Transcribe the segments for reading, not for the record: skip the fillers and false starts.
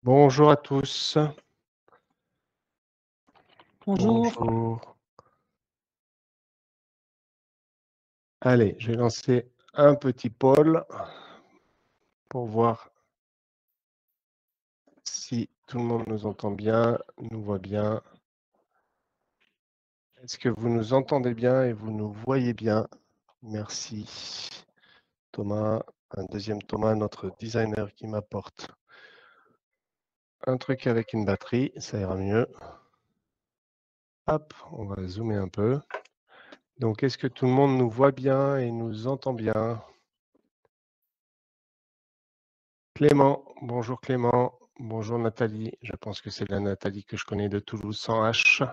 Bonjour à tous. Bonjour. Bonjour. Allez, je vais lancer un petit poll pour voir si tout le monde nous entend bien, nous voit bien. Est-ce que vous nous entendez bien et vous nous voyez bien? Merci. Thomas, un deuxième Thomas, notre designer qui m'apporte un truc avec une batterie, ça ira mieux. Hop, on va zoomer un peu. Donc, est-ce que tout le monde nous voit bien et nous entend bien? Clément, bonjour Clément, bonjour Nathalie, je pense que c'est la Nathalie que je connais de Toulouse sans H.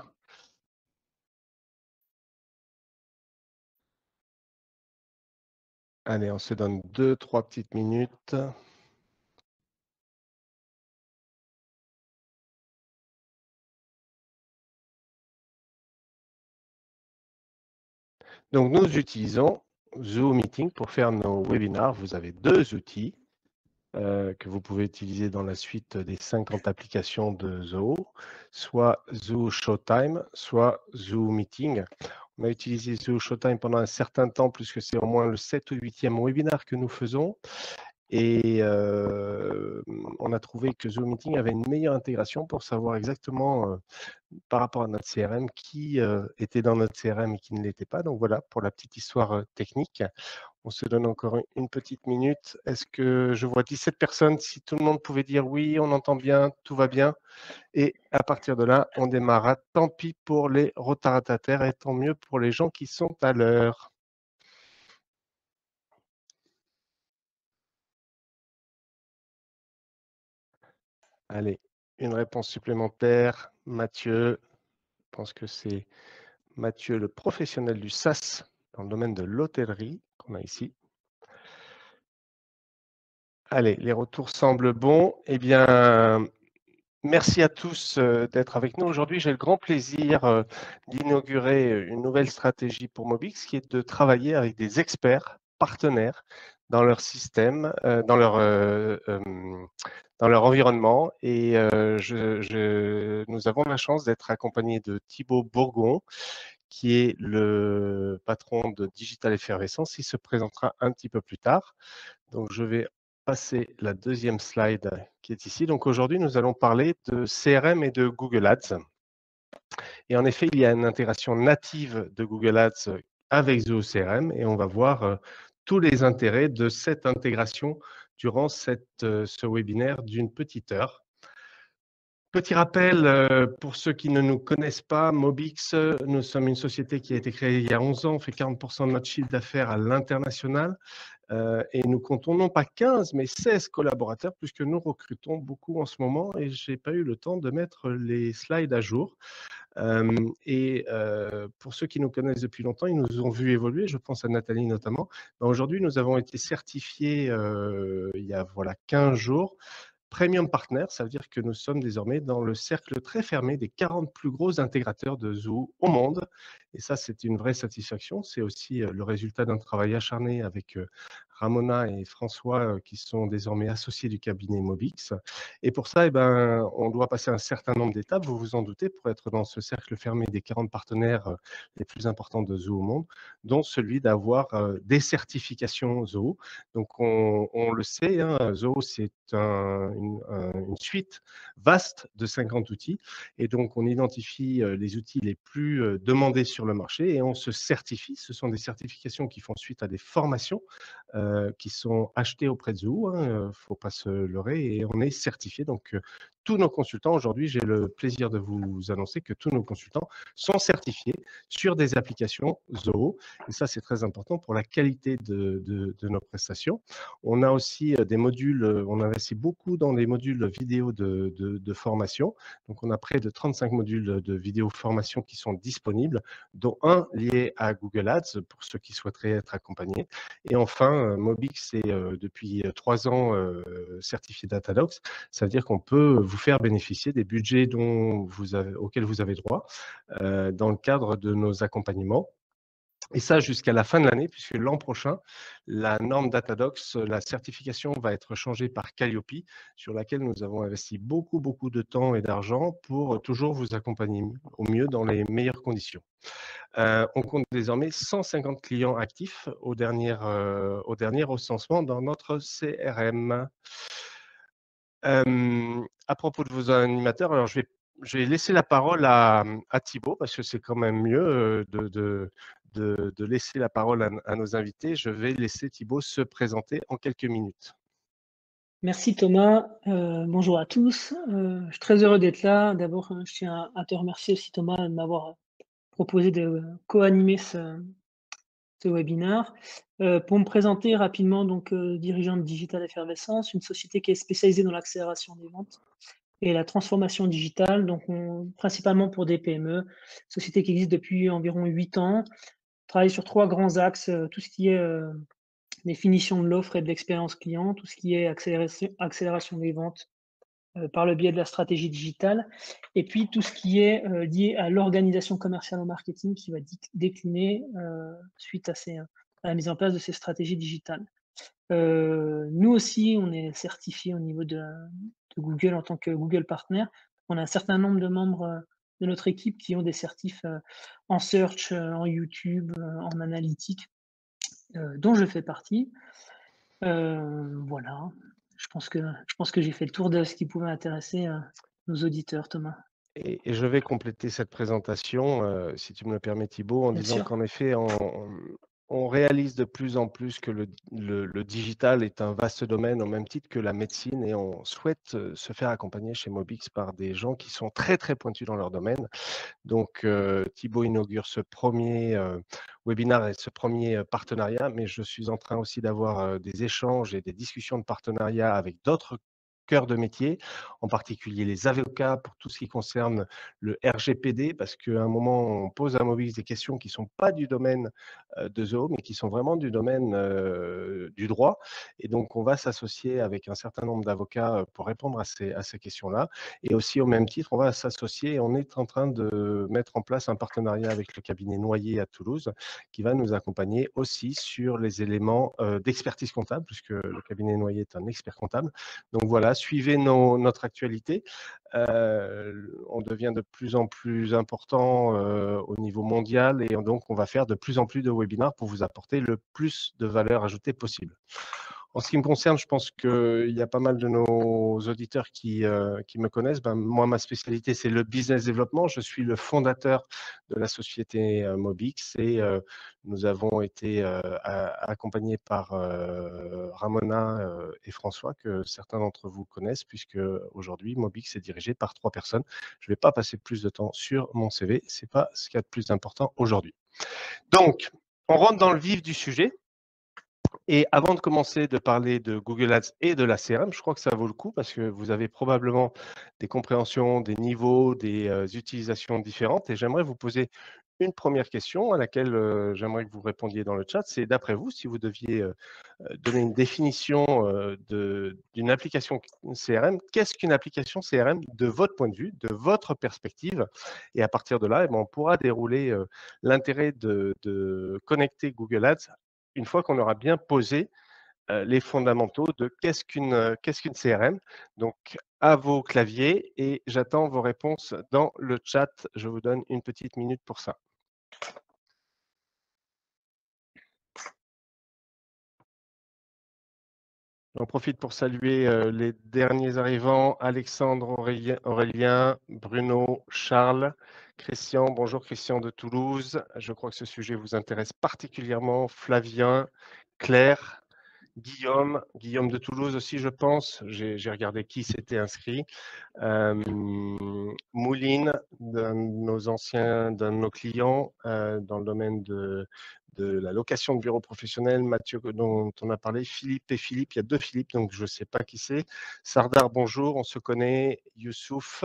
Allez, on se donne 2-3 petites minutes. Donc nous utilisons Zoom Meeting pour faire nos webinars. Vous avez deux outils que vous pouvez utiliser dans la suite des 50 applications de Zoho, soit Zoho Showtime, soit Zoom Meeting. On a utilisé Zoho Showtime pendant un certain temps, puisque c'est au moins le 7 ou 8e webinar que nous faisons. Et on a trouvé que Zoom Meeting avait une meilleure intégration pour savoir exactement par rapport à notre CRM qui était dans notre CRM et qui ne l'était pas. Donc voilà pour la petite histoire technique. On se donne encore une petite minute. Est-ce que je vois 17 personnes? Si tout le monde pouvait dire oui, on entend bien, tout va bien. Et à partir de là, on démarra. Tant pis pour les retardataires et tant mieux pour les gens qui sont à l'heure. Allez, une réponse supplémentaire. Mathieu, je pense que c'est Mathieu, le professionnel du SaaS dans le domaine de l'hôtellerie qu'on a ici. Allez, les retours semblent bons. Eh bien, merci à tous d'être avec nous. Aujourd'hui, j'ai le grand plaisir d'inaugurer une nouvelle stratégie pour Mobix qui est de travailler avec des experts partenaires dans leur système, dans leur environnement. Et nous avons la chance d'être accompagnés de Thibaut Bourgon, qui est le patron de Digital Effervescence. Il se présentera un petit peu plus tard. Donc, je vais passer la deuxième slide qui est ici. Donc, aujourd'hui, nous allons parler de CRM et de Google Ads. Et en effet, il y a une intégration native de Google Ads avec Zoho CRM et on va voir tous les intérêts de cette intégration durant ce webinaire d'une petite heure. Petit rappel, pour ceux qui ne nous connaissent pas, Mobix, nous sommes une société qui a été créée il y a 11 ans, on fait 40% de notre chiffre d'affaires à l'international et nous comptons non pas 15 mais 16 collaborateurs puisque nous recrutons beaucoup en ce moment et je n'ai pas eu le temps de mettre les slides à jour. Pour ceux qui nous connaissent depuis longtemps, ils nous ont vu évoluer, je pense à Nathalie notamment. Aujourd'hui, nous avons été certifiés il y a 15 jours. Premium Partner, ça veut dire que nous sommes désormais dans le cercle très fermé des 40 plus gros intégrateurs de Zoho au monde. Et ça, c'est une vraie satisfaction. C'est aussi le résultat d'un travail acharné avec Ramona et François qui sont désormais associés du cabinet Mobix. Et pour ça, on doit passer un certain nombre d'étapes, vous vous en doutez, pour être dans ce cercle fermé des 40 partenaires les plus importants de Zoho au monde, dont celui d'avoir des certifications Zoho. Donc, on le sait, hein, Zoho, c'est une suite vaste de 50 outils. Et donc, on identifie les outils les plus demandés sur le marché et on se certifie. Ce sont des certifications qui font suite à des formations qui sont achetées auprès de Zoho. Il ne faut pas se leurrer et on est certifié. Donc, tous nos consultants, aujourd'hui, j'ai le plaisir de vous annoncer que tous nos consultants sont certifiés sur des applications Zoho. Et ça, c'est très important pour la qualité de nos prestations. On a aussi des modules, on investit beaucoup dans des modules vidéo de formation. Donc, on a près de 35 modules de vidéo formation qui sont disponibles, dont un lié à Google Ads pour ceux qui souhaiteraient être accompagnés. Et enfin, Mobix est depuis 3 ans certifié Datadox. Ça veut dire qu'on peut vous faire bénéficier des budgets auxquels vous avez droit dans le cadre de nos accompagnements. Et ça jusqu'à la fin de l'année, puisque l'an prochain, la norme Datadox, la certification va être changée par Calliope, sur laquelle nous avons investi beaucoup, beaucoup de temps et d'argent pour toujours vous accompagner au mieux dans les meilleures conditions. On compte désormais 150 clients actifs au dernier recensement dans notre CRM. À propos de vos animateurs, alors je vais laisser la parole à Thibaut parce que c'est quand même mieux de laisser la parole à nos invités. Je vais laisser Thibaut se présenter en quelques minutes. Merci Thomas, bonjour à tous. Je suis très heureux d'être là. D'abord, je tiens à te remercier aussi Thomas de m'avoir proposé de co-animer ce webinaire. Pour me présenter rapidement, donc dirigeant de Digital Effervescence, une société qui est spécialisée dans l'accélération des ventes et la transformation digitale, donc principalement pour des PME, société qui existe depuis environ 8 ans, travaille sur 3 grands axes, tout ce qui est définition de l'offre et de l'expérience client, tout ce qui est accélération des ventes par le biais de la stratégie digitale, et puis tout ce qui est lié à l'organisation commerciale au marketing qui va décliner suite à la mise en place de ces stratégies digitales. Nous aussi, on est certifié au niveau de Google en tant que Google Partner. On a un certain nombre de membres de notre équipe qui ont des certifs en search, en YouTube, en analytique, dont je fais partie. Voilà, je pense que j'ai fait le tour de ce qui pouvait intéresser nos auditeurs, Thomas. Et je vais compléter cette présentation, si tu me le permets Thibaut, en Bien disant sûr. qu'en effet, on réalise de plus en plus que le digital est un vaste domaine au même titre que la médecine et on souhaite se faire accompagner chez Mobix par des gens qui sont très, très pointus dans leur domaine. Donc, Thibaut inaugure ce premier webinaire et ce premier partenariat, mais je suis en train aussi d'avoir des échanges et des discussions de partenariat avec d'autres cœurs de métier, en particulier les avocats pour tout ce qui concerne le RGPD, parce qu'à un moment, on pose à Mobix des questions qui ne sont pas du domaine de Zoho, mais qui sont vraiment du domaine du droit. Et donc, on va s'associer avec un certain nombre d'avocats pour répondre à ces questions-là. Et aussi, au même titre, on va s'associer. On est en train de mettre en place un partenariat avec le cabinet Noyer à Toulouse, qui va nous accompagner aussi sur les éléments d'expertise comptable, puisque le cabinet Noyer est un expert comptable. Donc voilà, suivez notre actualité. On devient de plus en plus important au niveau mondial et donc on va faire de plus en plus de webinaires pour vous apporter le plus de valeur ajoutée possible. En ce qui me concerne, je pense qu'il y a pas mal de nos auditeurs qui me connaissent. Moi, ma spécialité, c'est le business développement. Je suis le fondateur de la société Mobix et nous avons été accompagnés par Ramona et François, que certains d'entre vous connaissent, puisque aujourd'hui, Mobix est dirigé par 3 personnes. Je ne vais pas passer plus de temps sur mon CV. Ce n'est pas ce qu'il y a de plus important aujourd'hui. Donc, on rentre dans le vif du sujet. Et avant de commencer de parler de Google Ads et de la CRM, je crois que ça vaut le coup parce que vous avez probablement des compréhensions, des niveaux, des utilisations différentes. Et j'aimerais vous poser une première question à laquelle j'aimerais que vous répondiez dans le chat. C'est d'après vous, si vous deviez donner une définition d'une application CRM, qu'est-ce qu'une application CRM de votre point de vue, de votre perspective? Et à partir de là, on pourra dérouler l'intérêt de connecter Google Ads une fois qu'on aura bien posé les fondamentaux de qu'est-ce qu'une CRM. Donc, à vos claviers et j'attends vos réponses dans le chat. Je vous donne une petite minute pour ça. J'en profite pour saluer les derniers arrivants, Alexandre, Aurélien, Bruno, Charles, Christian. Bonjour Christian de Toulouse. Je crois que ce sujet vous intéresse particulièrement. Flavien, Claire, Guillaume de Toulouse aussi, je pense. J'ai regardé qui s'était inscrit. Mouline, d'un de nos clients dans le domaine de la location de bureaux professionnels, Mathieu dont on a parlé, Philippe et Philippe, il y a 2 Philippe, donc je ne sais pas qui c'est. Sardar, bonjour, on se connaît. Youssouf,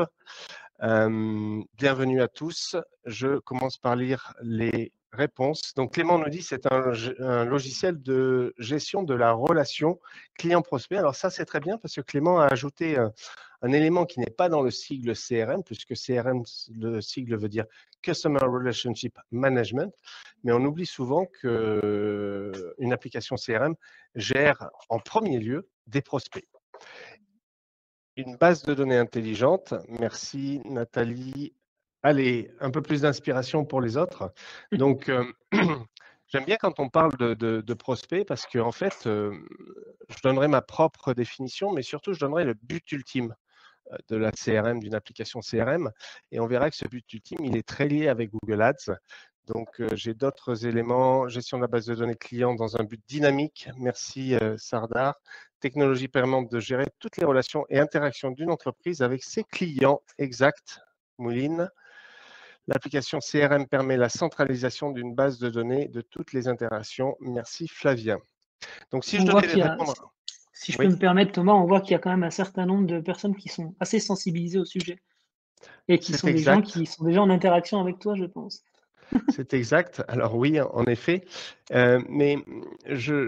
bienvenue à tous. Je commence par lire les réponses. Donc Clément nous dit que c'est un logiciel de gestion de la relation client-prospect. Alors ça, c'est très bien parce que Clément a ajouté un élément qui n'est pas dans le sigle CRM, puisque CRM, le sigle veut dire Customer Relationship Management, mais on oublie souvent qu'une application CRM gère en premier lieu des prospects. Une base de données intelligente, merci Nathalie. Allez, un peu plus d'inspiration pour les autres. Donc, j'aime bien quand on parle de prospects parce qu'en fait, je donnerai ma propre définition, mais surtout, je donnerai le but ultime de la CRM, d'une application CRM. Et on verra que ce but ultime, il est très lié avec Google Ads. Donc, j'ai d'autres éléments. Gestion de la base de données client dans un but dynamique. Merci, Sardar. Technologie permettant de gérer toutes les relations et interactions d'une entreprise avec ses clients. Exact, Mouline. L'application CRM permet la centralisation d'une base de données de toutes les interactions. Merci, Flavien. Donc, si je On voit devais qu'il y a, répondre… si je peux Oui, me permettre, Thomas, on voit qu'il y a quand même un certain nombre de personnes qui sont assez sensibilisées au sujet et qui c'est sont des gens exact. qui sont déjà en interaction avec toi, je pense. C'est exact. Alors oui, en effet, mais je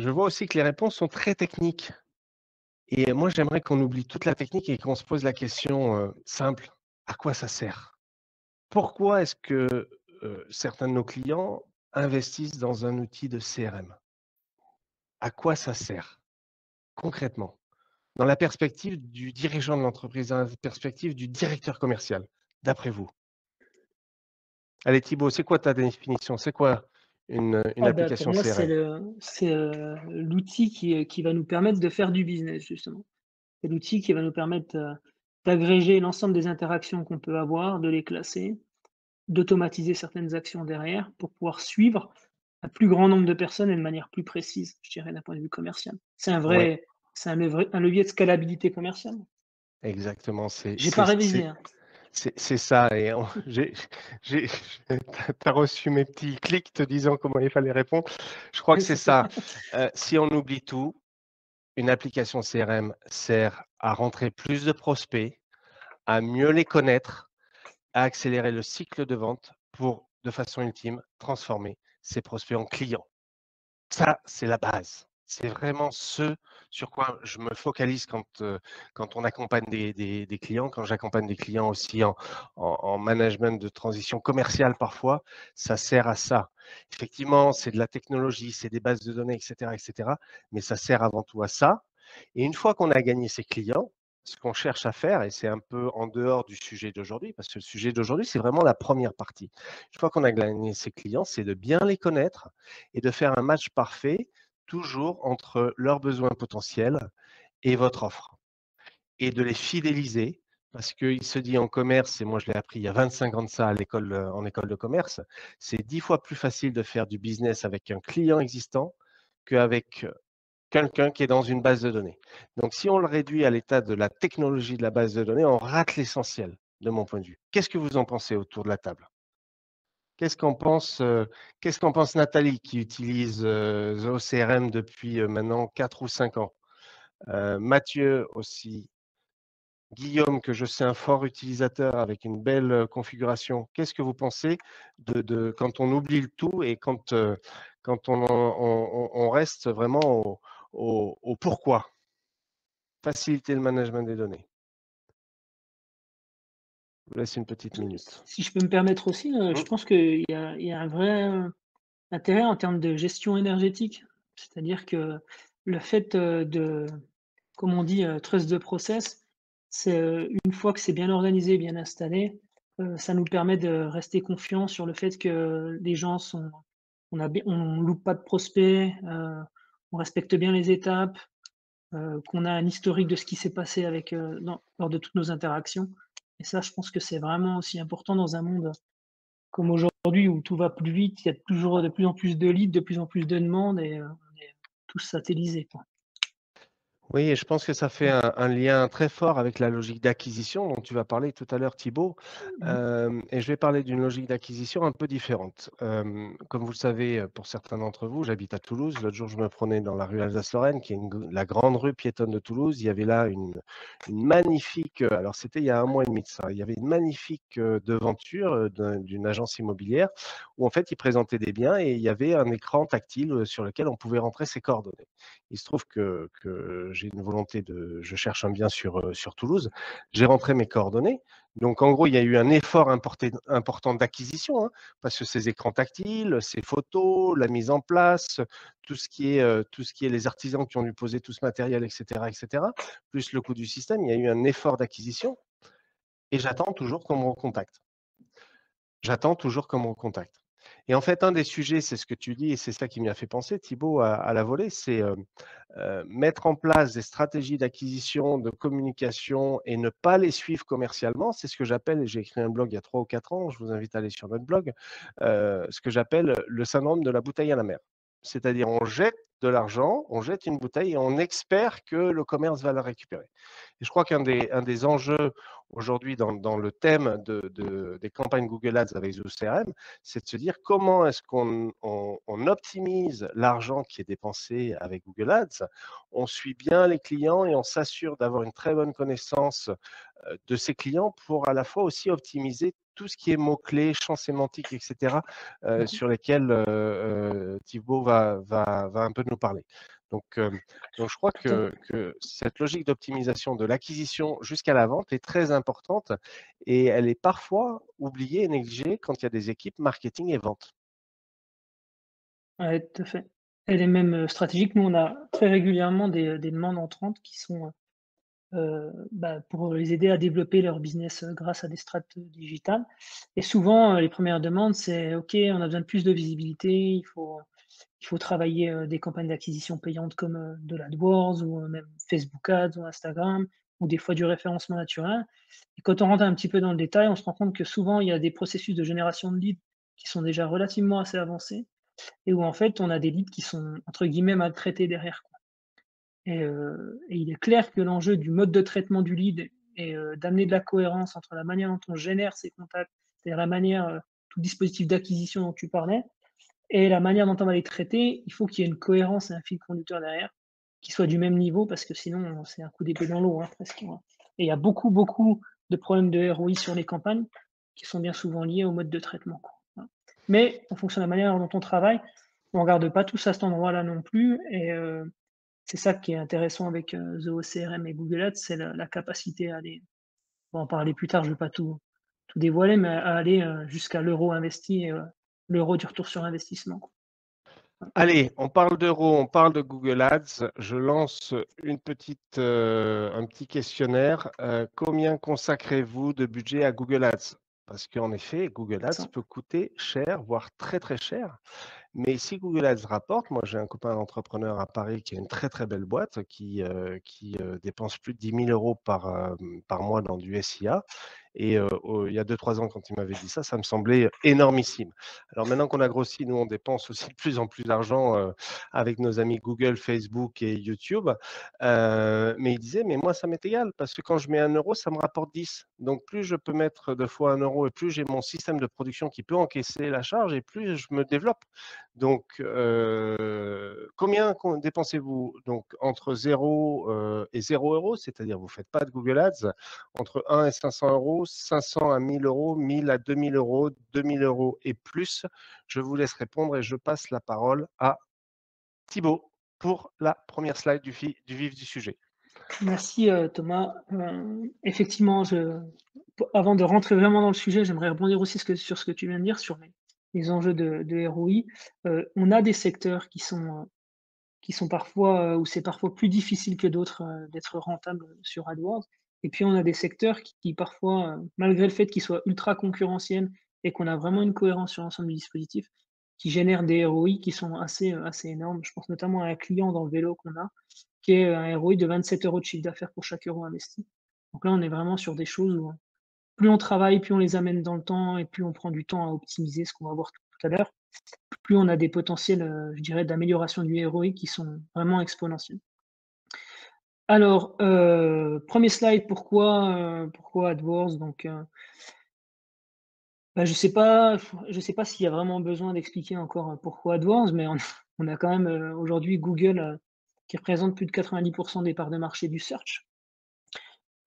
vois aussi que les réponses sont très techniques et moi, j'aimerais qu'on oublie toute la technique et qu'on se pose la question, simple: à quoi ça sert? Pourquoi est-ce que, certains de nos clients investissent dans un outil de CRM? À quoi ça sert concrètement? Dans la perspective du dirigeant de l'entreprise, dans la perspective du directeur commercial, d'après vous? Allez Thibaut, c'est quoi ta définition? C'est quoi une Ah bah, pour application moi, CRM? c'est, l'outil qui va nous permettre de faire du business, justement. C'est l'outil qui va nous permettre, d'agréger l'ensemble des interactions qu'on peut avoir, de les classer, d'automatiser certaines actions derrière pour pouvoir suivre un plus grand nombre de personnes et de manière plus précise, je dirais, d'un point de vue commercial. Ouais, Un levier de scalabilité commerciale. exactement, c'est J'ai c'est pas révisé, c'est hein. c'est ça et on j'ai tu reçu mes petits clics te disant comment il fallait répondre. Je crois que c'est C'est ça. ça. Si on oublie tout, une application CRM sert à rentrer plus de prospects, à mieux les connaître, à accélérer le cycle de vente pour, de façon ultime, transformer ses prospects en clients. Ça, c'est la base. C'est vraiment ce sur quoi je me focalise quand on accompagne des clients, quand j'accompagne des clients aussi en management de transition commerciale parfois, ça sert à ça. Effectivement, c'est de la technologie, c'est des bases de données, et cetera, mais ça sert avant tout à ça. Et une fois qu'on a gagné ses clients, ce qu'on cherche à faire, et c'est un peu en dehors du sujet d'aujourd'hui, parce que le sujet d'aujourd'hui, c'est vraiment la première partie. Une fois qu'on a gagné ses clients, c'est de bien les connaître et de faire un match parfait, toujours entre leurs besoins potentiels et votre offre. Et de les fidéliser, parce qu'il se dit en commerce, et moi je l'ai appris il y a 25 ans de ça à l'école, en école de commerce, c'est 10 fois plus facile de faire du business avec un client existant qu'avec quelqu'un qui est dans une base de données. Donc si on le réduit à l'état de la technologie de la base de données, on rate l'essentiel de mon point de vue. Qu'est-ce que vous en pensez autour de la table? Qu'est-ce qu'en pense Nathalie qui utilise Zoho CRM depuis maintenant 4 ou 5 ans? Mathieu aussi. Guillaume, que je sais un fort utilisateur avec une belle configuration. Qu'est-ce que vous pensez quand on oublie le tout et quand on reste vraiment au pourquoi? Faciliter le management des données. Je vous laisse une petite minute. Si je peux me permettre aussi, je Mmh, pense qu'il y a un vrai, intérêt en termes de gestion énergétique. C'est-à-dire que le fait, comme on dit, trust the process, c'est, une fois que c'est bien organisé, bien installé, ça nous permet de rester confiants sur le fait que les gens sont on loupe pas de prospects, on respecte bien les étapes, qu'on a un historique de ce qui s'est passé avec, lors de toutes nos interactions et ça, je pense que c'est vraiment aussi important dans un monde comme aujourd'hui où tout va plus vite, il y a toujours de plus en plus de leads, de plus en plus de demandes et on est tous satellisés, quoi. oui, et je pense que ça fait un lien très fort avec la logique d'acquisition dont tu vas parler tout à l'heure, Thibaut. Mmh. Et je vais parler d'une logique d'acquisition un peu différente. Comme vous le savez, pour certains d'entre vous, j'habite à Toulouse. L'autre jour, je me prenais dans la rue Alsace-Lorraine, qui est la grande rue piétonne de Toulouse. Il y avait là une magnifique, alors c'était il y a un mois et demi de ça, il y avait une magnifique devanture d'une agence immobilière où en fait, ils présentaient des biens et il y avait un écran tactile sur lequel on pouvait rentrer ses coordonnées. Il se trouve que j'ai une volonté je cherche un bien sur Toulouse. J'ai rentré mes coordonnées. Donc, en gros, il y a eu un effort important d'acquisition, hein, parce que ces écrans tactiles, ces photos, la mise en place, tout ce qui est les artisans qui ont dû poser tout ce matériel, etc., plus le coût du système, il y a eu un effort d'acquisition et j'attends toujours qu'on me recontacte. J'attends toujours qu'on me recontacte. Et en fait, un des sujets, c'est ce que tu dis et c'est ça qui m'y a fait penser, Thibaut, à la volée, c'est mettre en place des stratégies d'acquisition, de communication et ne pas les suivre commercialement. C'est ce que j'appelle, et j'ai écrit un blog il y a 3 ou 4 ans, je vous invite à aller sur notre blog, ce que j'appelle le syndrome de la bouteille à la mer. C'est-à-dire, on jette de l'argent, on jette une bouteille et on espère que le commerce va la récupérer. Et je crois qu'un des enjeux aujourd'hui dans le thème des campagnes Google Ads avec Zoo CRM, c'est de se dire comment est-ce qu'on optimise l'argent qui est dépensé avec Google Ads, on suit bien les clients et on s'assure d'avoir une très bonne connaissance de ses clients pour à la fois aussi optimiser tout ce qui est mots-clés, champs sémantiques, etc., sur lesquels Thibaut va un peu nous parler. Donc, je crois que cette logique d'optimisation de l'acquisition jusqu'à la vente est très importante et elle est parfois oubliée et négligée quand il y a des équipes marketing et vente. Ouais, tout à fait. Elle est même, stratégique. Nous, on a très régulièrement des demandes entrantes qui sont, pour les aider à développer leur business, grâce à des strates digitales et souvent, les premières demandes, c'est: «OK, on a besoin de plus de visibilité, il faut travailler, des campagnes d'acquisition payantes comme, de l'AdWords ou, même Facebook Ads ou Instagram ou des fois du référencement naturel» et quand on rentre un petit peu dans le détail, on se rend compte que souvent, il y a des processus de génération de leads qui sont déjà relativement assez avancés et où en fait, on a des leads qui sont entre guillemets «mal traités» derrière, quoi et il est clair que l'enjeu du mode de traitement du lead et d'amener de la cohérence entre la manière dont on génère ces contacts, c'est-à-dire la manière, tout dispositif d'acquisition dont tu parlais et la manière dont on va les traiter, il faut qu'il y ait une cohérence et un fil conducteur derrière, qui soit du même niveau parce que sinon, c'est un coup d'épée dans l'eau, hein, presque, hein et il y a beaucoup, beaucoup de problèmes de ROI sur les campagnes qui sont bien souvent liés au mode de traitement, quoi, voilà. Mais en fonction de la manière dont on travaille, on regarde pas tous à cet endroit-là non plus et c'est ça qui est intéressant avec, Zoho CRM et Google Ads, c'est la capacité à aller on va en parler plus tard, je ne vais pas tout dévoiler, mais à aller, jusqu'à l'euro investi et l'euro du retour sur investissement, quoi. Allez, on parle d'euros, on parle de Google Ads. Je lance un petit questionnaire. Combien consacrez-vous de budget à Google Ads? Parce qu'en effet, Google Ads Intéressant. peut coûter cher, voire très très cher. Mais si Google Ads rapporte, moi j'ai un copain entrepreneur à Paris qui a une très très belle boîte qui dépense plus de 10 000 euros par mois dans du SIA. Et il y a 2-3 ans, quand il m'avait dit ça me semblait énormissime. Alors maintenant qu'on a grossi, nous on dépense aussi de plus en plus d'argent avec nos amis Google, Facebook et YouTube. Mais il disait, mais moi ça m'est égal parce que quand je mets 1 euro, ça me rapporte 10. Donc plus je peux mettre 2 fois 1 euro et plus j'ai mon système de production qui peut encaisser la charge et plus je me développe. Donc, combien dépensez-vous? Donc, entre 0 et 0 euros, c'est-à-dire vous ne faites pas de Google Ads, entre 1 et 500 euros, 500 à 1000 euros, 1000 à 2000 euros, 2000 euros et plus. Je vous laisse répondre et je passe la parole à Thibaut pour la première slide du vif du sujet. Merci, Thomas. Effectivement, avant de rentrer vraiment dans le sujet, j'aimerais rebondir aussi sur ce que tu viens de dire sur les enjeux de ROI. On a des secteurs qui sont parfois, où c'est parfois plus difficile que d'autres, d'être rentable sur AdWords et puis on a des secteurs qui parfois, malgré le fait qu'ils soient ultra concurrentiels et qu'on a vraiment une cohérence sur l'ensemble du dispositif, qui génèrent des ROI qui sont assez énormes. Je pense notamment à un client dans le vélo qu'on a, qui est un ROI de 27 € de chiffre d'affaires pour chaque euro investi. Donc là, on est vraiment sur des choses où plus on travaille, plus on les amène dans le temps et plus on prend du temps à optimiser, ce qu'on va voir tout à l'heure, plus on a des potentiels, je dirais, d'amélioration du ROI qui sont vraiment exponentiels. Alors, 1er slide, pourquoi AdWords? Donc, je sais pas s'il y a vraiment besoin d'expliquer encore, pourquoi AdWords, mais on a quand même, aujourd'hui Google, qui représente plus de 90 des parts de marché du search,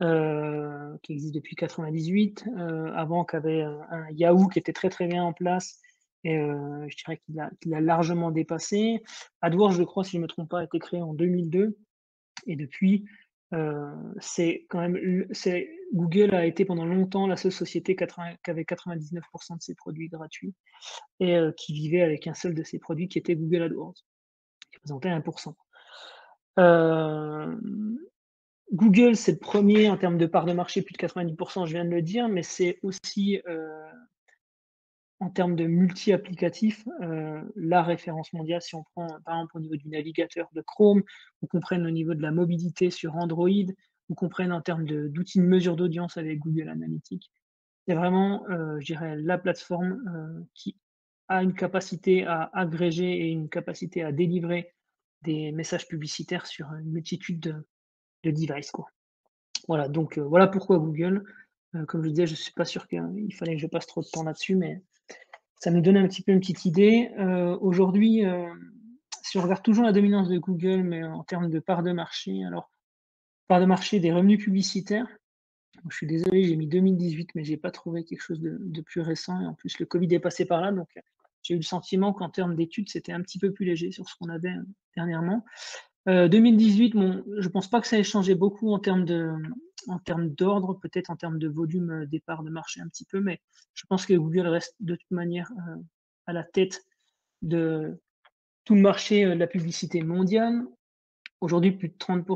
qui existe depuis 98, avant qu'avait, un Yahoo qui était très, très bien en place et je dirais qu'il l'a largement dépassé. AdWords, je crois, si je ne me trompe pas, a été créé en 2002 Et depuis, c'est quand même Google a été pendant longtemps la seule société qui avait 99 de ses produits gratuits et qui vivait avec un seul de ses produits qui était Google AdWords, qui représentait 1. Google, c'est le premier en termes de part de marché, plus de 90 je viens de le dire, mais c'est aussi, en termes de multi-applicatifs, la référence mondiale, si on prend, par exemple, au niveau du navigateur de Chrome, ou qu'on prenne au niveau de la mobilité sur Android, ou qu'on prenne en termes d'outils de mesure d'audience avec Google Analytics. C'est vraiment, je dirais, la plateforme, qui a une capacité à agréger et une capacité à délivrer des messages publicitaires sur une multitude de devices, quoi. Voilà, donc voilà pourquoi Google. Comme je disais, je suis pas sûr qu'il fallait que je passe trop de temps là-dessus, mais ça nous donne un petit peu une petite idée. Aujourd'hui, si on regarde toujours la dominance de Google, mais en termes de part de marché, alors part de marché des revenus publicitaires, je suis désolé, j'ai mis 2018, mais j'ai pas trouvé quelque chose de plus récent et en plus le covid est passé par là, donc j'ai eu le sentiment qu'en termes d'études, c'était un petit peu plus léger sur ce qu'on avait, dernièrement. 2018, bon, je pense pas que ça ait changé beaucoup en termes d'ordre, peut-être en termes de volume, des parts de marché un petit peu, mais je pense que Google reste de toute manière, à la tête de tout le marché, de la publicité mondiale. Aujourd'hui, plus de 30.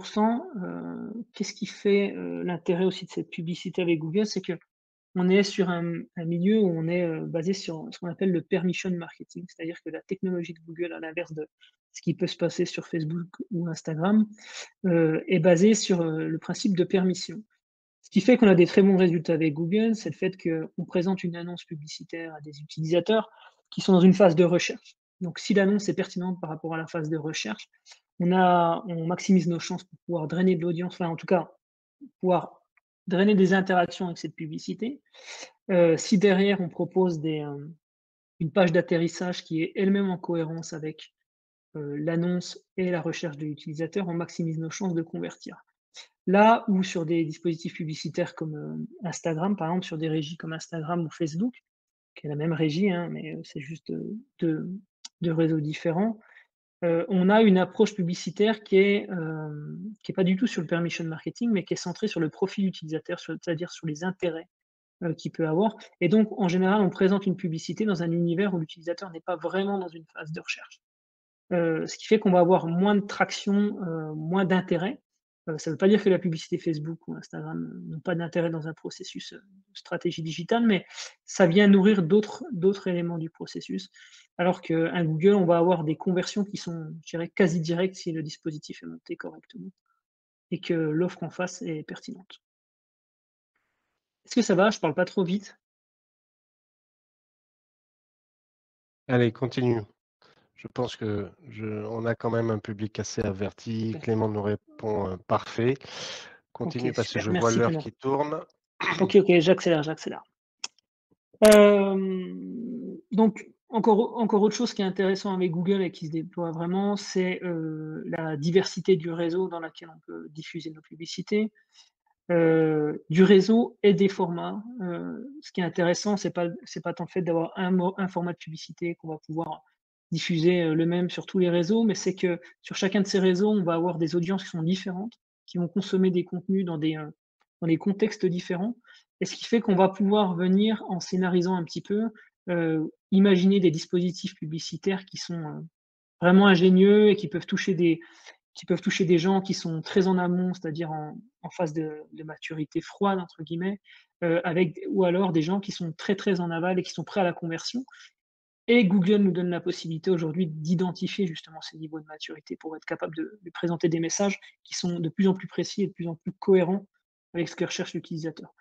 Qu'est-ce qui fait, l'intérêt aussi de cette publicité avec Google? C'est qu'on est sur un milieu où on est, basé sur ce qu'on appelle le permission marketing. C'est-à-dire que la technologie de Google, à l'inverse de ce qui peut se passer sur Facebook ou Instagram, est basée sur, le principe de permission. Ce qui fait qu'on a des très bons résultats avec Google, c'est le fait qu'on présente une annonce publicitaire à des utilisateurs qui sont dans une phase de recherche. Donc si l'annonce est pertinente par rapport à la phase de recherche, on maximise nos chances pour pouvoir drainer de l'audience, enfin en tout cas, pouvoir drainer des interactions avec cette publicité. Si derrière on propose une page d'atterrissage qui est elle-même en cohérence avec, l'annonce et la recherche de l'utilisateur, on maximise nos chances de convertir. Là où sur des dispositifs publicitaires comme, Instagram, par exemple, sur des régies comme Instagram ou Facebook, qui est la même régie, hein, mais, c'est juste, 2 réseaux différents, on a une approche publicitaire qui est pas du tout sur le permission marketing, mais qui est centrée sur le profil utilisateur, c'est-à-dire sur les intérêts, qu'il peut avoir et donc en général, on présente une publicité dans un univers où l'utilisateur n'est pas vraiment dans une phase de recherche. Ce qui fait qu'on va avoir moins de traction, moins d'intérêt. Ça ne veut pas dire que la publicité Facebook ou Instagram n'ont pas d'intérêt dans un processus, de stratégie digitale, mais ça vient nourrir d'autres éléments du processus. Alors qu'un Google, on va avoir des conversions qui sont, je dirais, quasi directes si le dispositif est monté correctement et que l'offre en face est pertinente. Est-ce que ça va? Je parle pas trop vite? Allez, continue. Je pense on a quand même un public assez averti. OK. Clément nous répond, parfait. OK, Continue parce que super. je vois Merci l'heure Clément. qui tourne. OK, OK, j'accélère. Donc encore autre chose qui est intéressant avec Google et qui se déploie vraiment, c'est, la diversité du réseau dans laquelle on peut diffuser nos publicités, du réseau et des formats. Ce qui est intéressant, c'est pas tant le fait d'avoir un format de publicité qu'on va pouvoir diffuser, le même sur tous les réseaux, mais c'est que sur chacun de ces réseaux, on va avoir des audiences qui sont différentes, qui vont consommer des contenus dans des contextes différents et ce qui fait qu'on va pouvoir venir, en scénarisant un petit peu, imaginer des dispositifs publicitaires qui sont, vraiment ingénieux et qui peuvent toucher des gens qui sont très en amont, c'est-à-dire en phase de «maturité froide» entre guillemets, ou alors des gens qui sont très, très en aval et qui sont prêts à la conversion et Google nous donne la possibilité aujourd'hui d'identifier justement ces niveaux de maturité pour être capable de lui présenter des messages qui sont de plus en plus précis et de plus en plus cohérents avec ce que recherche l'utilisateur.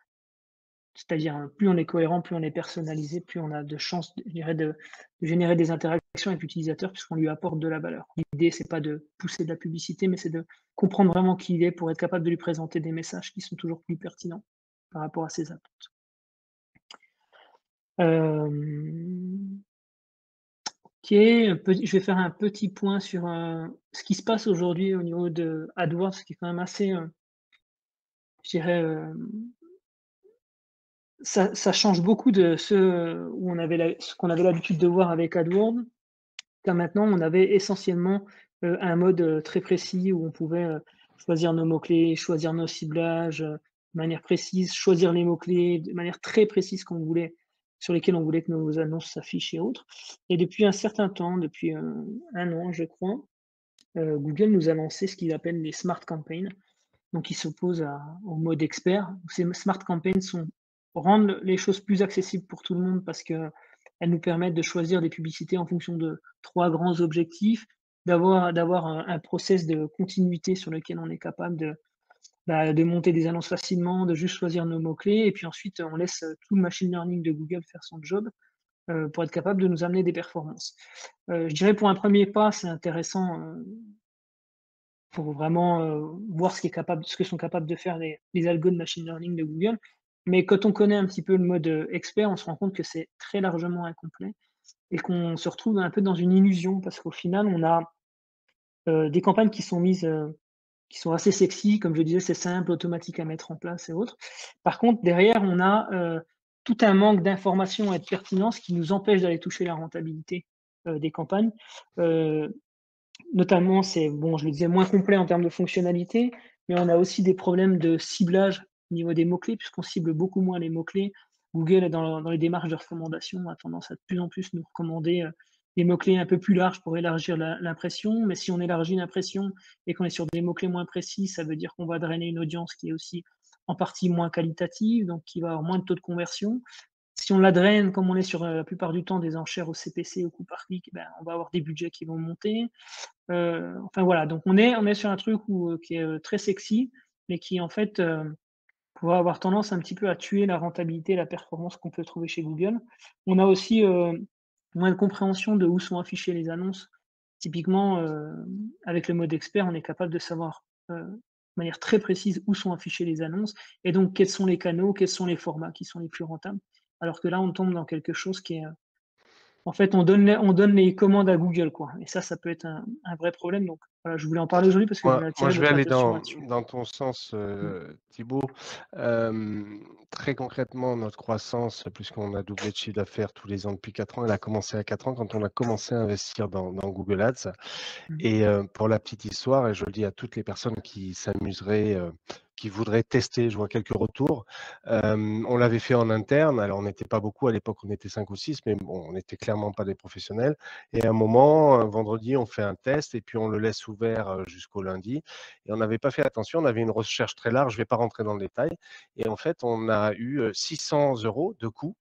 C'est-à-dire, plus on est cohérent, plus on est personnalisé, plus on a de chances, je dirais, de générer des interactions avec l'utilisateur puisqu'on lui apporte de la valeur. L'idée, c'est pas de pousser de la publicité, mais c'est de comprendre vraiment qui il est pour être capable de lui présenter des messages qui sont toujours plus pertinents par rapport à ses attentes. Hem, OK, je vais faire un petit point sur, ce qui se passe aujourd'hui au niveau de AdWords, qui est quand même assez, je dirais, ça change beaucoup de ce qu'on avait l'habitude de voir avec AdWords. Car maintenant, on avait essentiellement, un mode, très précis où on pouvait, choisir nos mots-clés, choisir nos ciblages, de manière précise, choisir les mots-clés de manière très précise sur lesquels on voulait que nos annonces s'affichent et autres. Et depuis un certain temps, depuis, 1 an, je crois, Google nous a lancé ce qu'ils appellent les smart campaigns. Donc ils s'opposent au mode expert. Ces smart campaigns rendent les choses plus accessibles pour tout le monde parce qu'elles nous permettent de choisir des publicités en fonction de 3 grands objectifs, d'avoir un process de continuité sur lequel on est capable de monter des annonces facilement, de juste choisir nos mots-clés et puis ensuite on laisse, tout le machine learning de Google faire son job, pour être capable de nous amener des performances. Je dirais pour un premier pas, c'est intéressant, pour vraiment, voir ce que sont capables de faire les algos de machine learning de Google. Mais quand on connaît un petit peu le mode, expert, on se rend compte que c'est très largement incomplet et qu'on se retrouve un peu dans une illusion parce qu'au final, on a, des campagnes qui sont assez sexy. Comme je disais, c'est simple, automatique à mettre en place et autres. Par contre, derrière, on a, tout un manque d'information et de pertinence qui nous empêche d'aller toucher la rentabilité, des campagnes. Heu, Notamment, c'est bon, je le disais, moins complet en termes de fonctionnalité, mais on a aussi des problèmes de ciblage au niveau des mots-clés, puisqu'on cible beaucoup moins les mots-clés. Google, dans les démarches de recommandation, a tendance à de plus en plus nous recommander, des mots-clés un peu plus larges pour élargir l'impression. Mais si on élargit l'impression et qu'on est sur des mots-clés moins précis, ça veut dire qu'on va drainer une audience qui est aussi en partie moins qualitative, donc qui va avoir moins de taux de conversion. Si on la draine, comme on est sur, la plupart du temps des enchères au CPC, au coût par clic, ben, on va avoir des budgets qui vont monter. Enfin voilà, donc on est sur un truc qui est, très sexy, mais qui en fait, pourrait avoir tendance un petit peu à tuer la rentabilité et la performance qu'on peut trouver chez Google. On a aussi, moins de compréhension de où sont affichées les annonces. Typiquement, avec le mode expert, on est capable de savoir, de manière très précise où sont affichées les annonces et donc quels sont les canaux, quels sont les formats qui sont les plus rentables. Alors que là, on tombe dans quelque chose qui est, en fait, on donne les commandes à Google, quoi, et ça peut être un vrai problème, donc voilà, je voulais en parler aujourd'hui parce que je voulais Moi, attirer je vais votre aller attention dans là-dessus. ton sens, Mmh. Thibaut. Très concrètement, notre croissance, puisqu'on a doublé de chiffre d'affaires tous les ans depuis 4 ans, elle a commencé à 4 ans quand on a commencé à investir dans Google Ads. Mmh. Et pour la petite histoire, et je le dis à toutes les personnes qui s'amuseraient, qui voudraient tester, je vois quelques retours. On l'avait fait en interne, alors on n'était pas beaucoup à l'époque, on était 5 ou 6, mais bon, on n'était clairement pas des professionnels. Et à un moment, un vendredi, on fait un test et puis on le laisse ouvert jusqu'au lundi. Et on n'avait pas fait attention, on avait une recherche très large, je ne vais pas rentrer dans le détail. Et en fait, on a eu 600 € de coûts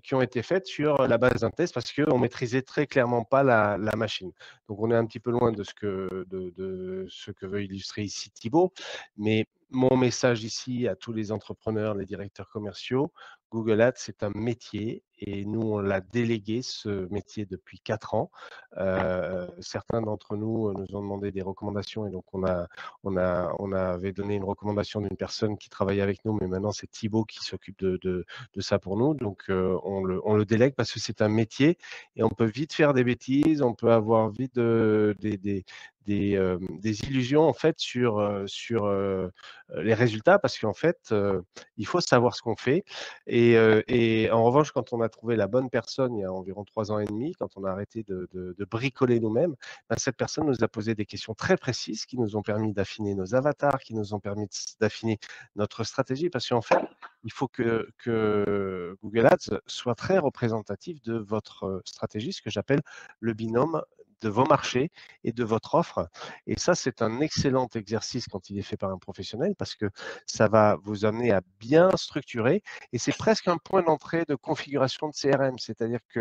qui ont été faites sur la base d'un test parce qu'on maîtrisait très clairement pas la machine. Donc on est un petit peu loin de ce que veut illustrer ici Thibaut, mais mon message ici à tous les entrepreneurs, les directeurs commerciaux, Google Ads, c'est un métier et nous, on l'a délégué, ce métier, depuis 4 ans. Certains d'entre nous nous ont demandé des recommandations et donc on avait donné une recommandation d'une personne qui travaillait avec nous, mais maintenant c'est Thibaut qui s'occupe de ça pour nous. Donc, on le délègue parce que c'est un métier et on peut vite faire des bêtises, on peut avoir vite des illusions en fait sur les résultats parce qu'en fait, il faut savoir ce qu'on fait. Et en revanche, quand on a trouvé la bonne personne il y a environ 3 ans et demi, quand on a arrêté de bricoler nous-mêmes, ben, cette personne nous a posé des questions très précises qui nous ont permis d'affiner nos avatars, qui nous ont permis d'affiner notre stratégie parce qu'en fait, il faut que Google Ads soit très représentatif de votre stratégie, ce que j'appelle le binôme de vos marchés et de votre offre. Et ça, c'est un excellent exercice quand il est fait par un professionnel parce que ça va vous amener à bien structurer et c'est presque un point d'entrée de configuration de CRM. C'est-à-dire que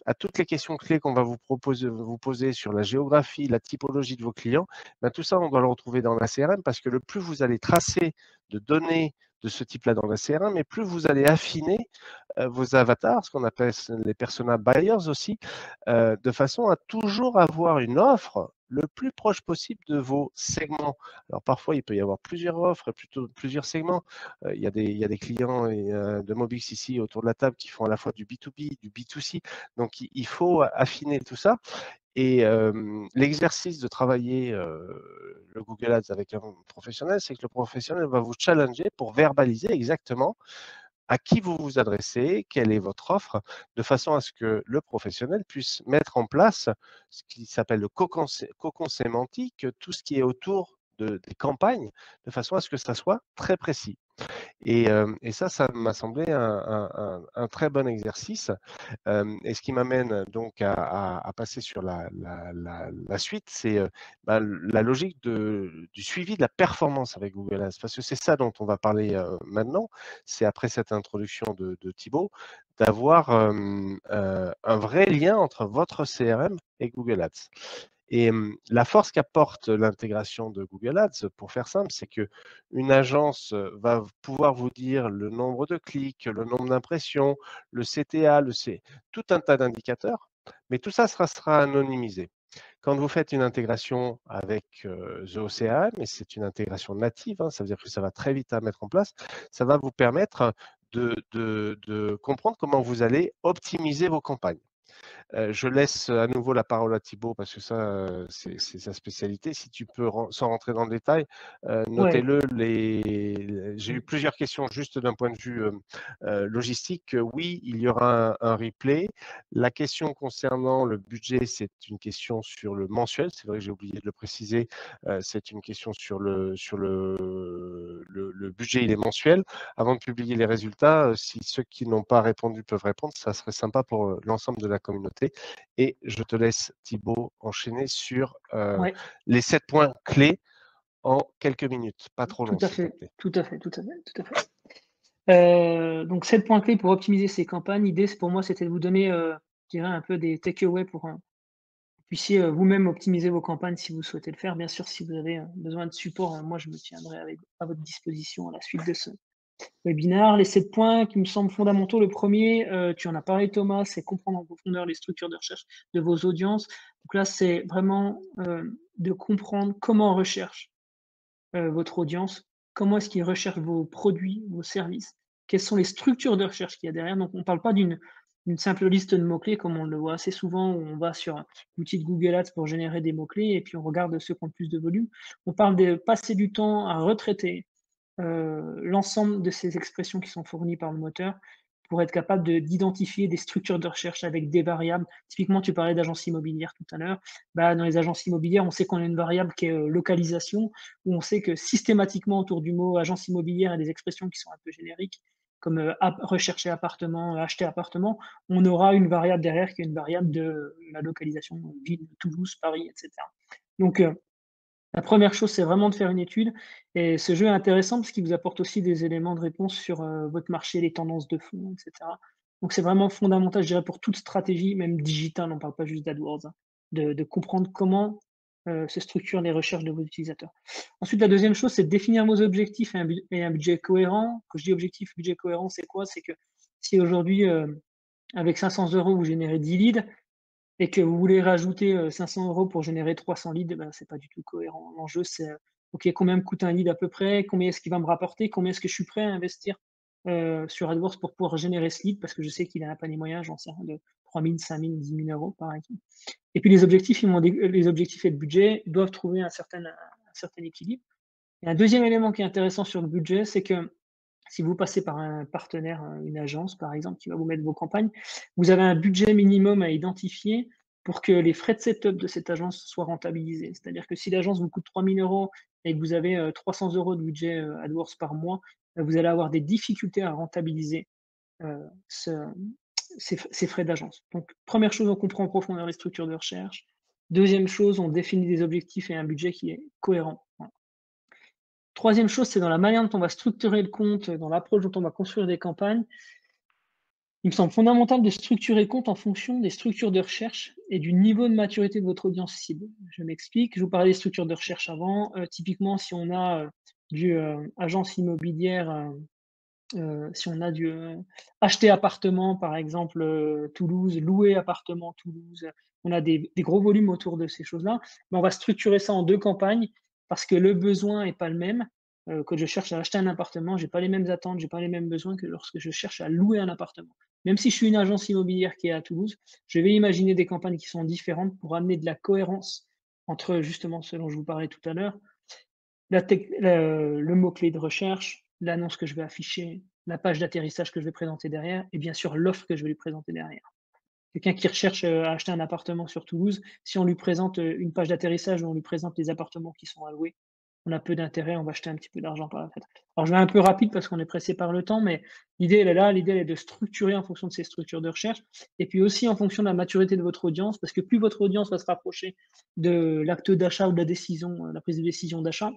à toutes les questions clés qu'on va vous poser sur la géographie, la typologie de vos clients, ben, tout ça, on doit le retrouver dans la CRM parce que le plus vous allez tracer de données de ce type-là dans la CRM, et plus vous allez affiner vos avatars, ce qu'on appelle les persona buyers aussi, de façon à toujours avoir une offre le plus proche possible de vos segments. Alors parfois, il peut y avoir plusieurs offres, plutôt plusieurs segments. Il y a des clients de Mobix ici autour de la table qui font à la fois du B2B, du B2C. Donc, il faut affiner tout ça. Et l'exercice de travailler le Google Ads avec un professionnel, c'est que le professionnel va vous challenger pour verbaliser exactement à qui vous vous adressez, quelle est votre offre, de façon à ce que le professionnel puisse mettre en place ce qui s'appelle le cocon sémantique, tout ce qui est autour des campagnes de façon à ce que ça soit très précis. Et ça m'a semblé un très bon exercice. Et ce qui m'amène donc à passer sur la suite, c'est la logique du suivi de la performance avec Google Ads. Parce que c'est ça dont on va parler maintenant. C'est après cette introduction de Thibaut, d'avoir un vrai lien entre votre CRM et Google Ads. Et la force qu'apporte l'intégration de Google Ads, pour faire simple, c'est que une agence va pouvoir vous dire le nombre de clics, le nombre d'impressions, le CTA, tout un tas d'indicateurs, mais tout ça sera anonymisé. Quand vous faites une intégration avec The OCRM, et c'est une intégration native, ça veut dire que ça va très vite à mettre en place, ça va vous permettre de comprendre comment vous allez optimiser vos campagnes. Je laisse à nouveau la parole à Thibaut parce que ça, c'est sa spécialité. Si tu peux, sans rentrer dans le détail, Ouais, notez-le. J'ai eu plusieurs questions juste d'un point de vue logistique. Oui, il y aura un replay. La question concernant le budget, c'est une question sur le mensuel. C'est vrai que j'ai oublié de le préciser. C'est une question sur le budget, il est mensuel. Avant de publier les résultats, si ceux qui n'ont pas répondu peuvent répondre, ça serait sympa pour l'ensemble de la communauté. Et je te laisse, Thibaut, enchaîner sur ouais, les 7 points clés en quelques minutes. Pas trop tout long, à s'il te fait, plaît. tout à fait, tout à fait, tout à fait. Donc 7 points clés pour optimiser ces campagnes. L'idée, c'est pour moi, c'était de vous donner, je dirais un peu des takeaways pour, vous puissiez, vous-même optimiser vos campagnes si vous souhaitez le faire. Bien sûr, si vous avez, besoin de support, moi je me tiendrai à votre disposition à la suite de ce webinaire. Les 7 points qui me semblent fondamentaux. Le premier, tu en as parlé Thomas, c'est comprendre en profondeur les structures de recherche de vos audiences. Donc là, c'est vraiment, de comprendre comment recherche, votre audience, comment est-ce qu'ils recherchent vos produits, vos services, quelles sont les structures de recherche qu'il y a derrière. Donc on ne parle pas d'une simple liste de mots-clés comme on le voit assez souvent où on va sur l'outil de Google Ads pour générer des mots-clés et puis on regarde ceux qui ont le plus de volume. On parle de passer du temps à retraiter l'ensemble de ces expressions qui sont fournies par le moteur pour être capable d'identifier des structures de recherche avec des variables. Typiquement, tu parlais d'agence immobilière tout à l'heure. Bah, dans les agences immobilières, on sait qu'on a une variable qui est localisation, où on sait que systématiquement autour du mot agence immobilière, il y a des expressions qui sont un peu génériques, comme rechercher appartement, acheter appartement. On aura une variable derrière qui est une variable de la localisation, ville, Toulouse, Paris, etc. Donc, la première chose, c'est vraiment de faire une étude et ce jeu est intéressant parce qu'il vous apporte aussi des éléments de réponse sur, votre marché, les tendances de fond et cetera. Donc c'est vraiment fondamental, je dirais, pour toute stratégie, même digitale, on ne parle pas juste d'AdWords, hein, de comprendre comment, se structurent les recherches de vos utilisateurs. Ensuite, la deuxième chose, c'est de définir vos objectifs et un budget cohérent. Quand je dis objectif, budget cohérent, c'est quoi? C'est que si aujourd'hui, avec 500 € vous générez 10 leads, et que vous voulez rajouter, 500 € pour générer 300 leads, ben, c'est pas du tout cohérent. L'enjeu, c'est, OK, combien me coûte un lead à peu près? Combien est-ce qu'il va me rapporter? Combien est-ce que je suis prêt à investir, sur AdWords pour pouvoir générer ce lead? Parce que je sais qu'il a un panier moyen, j'en sais rien, de 3 000, 5 000, 10 000 € par exemple. Et puis les objectifs, les objectifs et le budget doivent trouver un certain équilibre. Et un deuxième élément qui est intéressant sur le budget, c'est que si vous passez par un partenaire, une agence par exemple, qui va vous mettre vos campagnes, vous avez un budget minimum à identifier pour que les frais de setup de cette agence soient rentabilisés. C'est-à-dire que si l'agence vous coûte 3 000 € et que vous avez, 300 € de budget, AdWords par mois, vous allez avoir des difficultés à rentabiliser, ce ces frais d'agence. Donc première chose, on comprend en profondeur les structures de recherche. Deuxième chose, on définit des objectifs et un budget qui est cohérent. Voilà. Troisième chose, c'est dans la manière dont on va structurer le compte, dans l'approche dont on va construire des campagnes. Il me semble fondamental de structurer le compte en fonction des structures de recherche et du niveau de maturité de votre audience cible. Je m'explique, je vous parlais des structures de recherche avant. Typiquement, si on a du agence immobilière, si on a du acheter appartement, par exemple, Toulouse, louer appartement Toulouse, on a des gros volumes autour de ces choses-là, mais on va structurer ça en deux campagnes parce que le besoin est pas le même. Quand je cherche à acheter un appartement, j'ai pas les mêmes attentes, j'ai pas les mêmes besoins que lorsque je cherche à louer un appartement. Même si je suis une agence immobilière qui est à Toulouse, je vais imaginer des campagnes qui sont différentes pour amener de la cohérence entre justement ce dont je vous parlais tout à l'heure, le mot-clé de recherche, l'annonce que je vais afficher, la page d'atterrissage que je vais présenter derrière et bien sûr l'offre que je vais lui présenter derrière. Quelqu'un qui recherche, à acheter un appartement sur Toulouse, si on lui présente, une page d'atterrissage où on lui présente les appartements qui sont à louer, on a peu d'intérêt, on va jeter un petit peu d'argent par la fenêtre. Alors je vais un peu rapide parce qu'on est pressé par le temps, mais l'idée elle est là, l'idée elle est de structurer en fonction de ces structures de recherche et puis aussi en fonction de la maturité de votre audience, parce que plus votre audience va se rapprocher de l'acte d'achat ou de la décision, la prise de décision d'achat,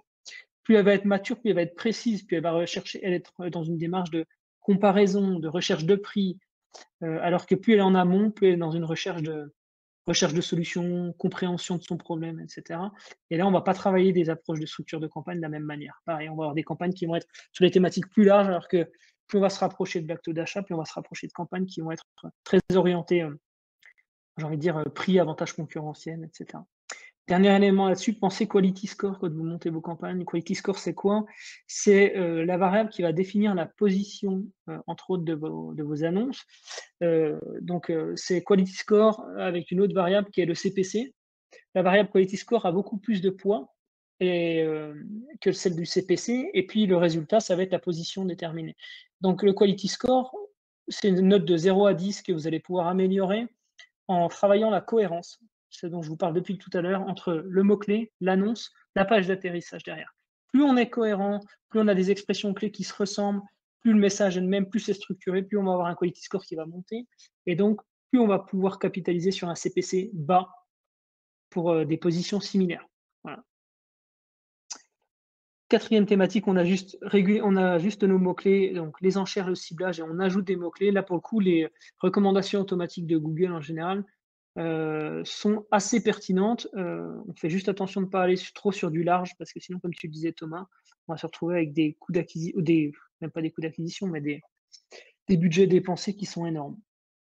plus elle va être mature, plus elle va être précise, plus elle va rechercher, elle être dans une démarche de comparaison, de recherche de prix, alors que plus elle est en amont, plus elle est dans une recherche de solutions, compréhension de son problème, et cetera. Et là, on va pas travailler des approches de structure de campagne de la même manière. Pareil, on va avoir des campagnes qui vont être sur des thématiques plus larges, alors que plus on va se rapprocher de l'acte d'achat, plus on va se rapprocher de campagnes qui vont être très orientées, j'ai envie de dire, prix, avantage concurrentiel, et cetera. Dernier élément là-dessus, pensez quality score quand vous montez vos campagnes. Quality score, c'est quoi? C'est la variable qui va définir la position, entre autres, de vos annonces. C'est quality score avec une autre variable qui est le CPC. La variable quality score a beaucoup plus de poids que celle du CPC. Et puis le résultat, ça va être la position déterminée. Donc le quality score, c'est une note de 0 à 10 que vous allez pouvoir améliorer en travaillant la cohérence, ce dont je vous parle depuis tout à l'heure, entre le mot-clé, l'annonce, la page d'atterrissage derrière. Plus on est cohérent, plus on a des expressions clés qui se ressemblent, plus le message est le même, plus c'est structuré, plus on va avoir un quality score qui va monter. Et donc, plus on va pouvoir capitaliser sur un CPC bas pour des positions similaires. Voilà. Quatrième thématique, on a juste nos mots-clés, donc les enchères, le ciblage, et on ajoute des mots-clés. Là, pour le coup, les recommandations automatiques de Google en général sont assez pertinentes. On fait juste attention de ne pas aller trop sur du large, parce que sinon, comme tu le disais, Thomas, on va se retrouver avec des coûts d'acquisition, même pas des coûts d'acquisition, mais des budgets dépensés qui sont énormes.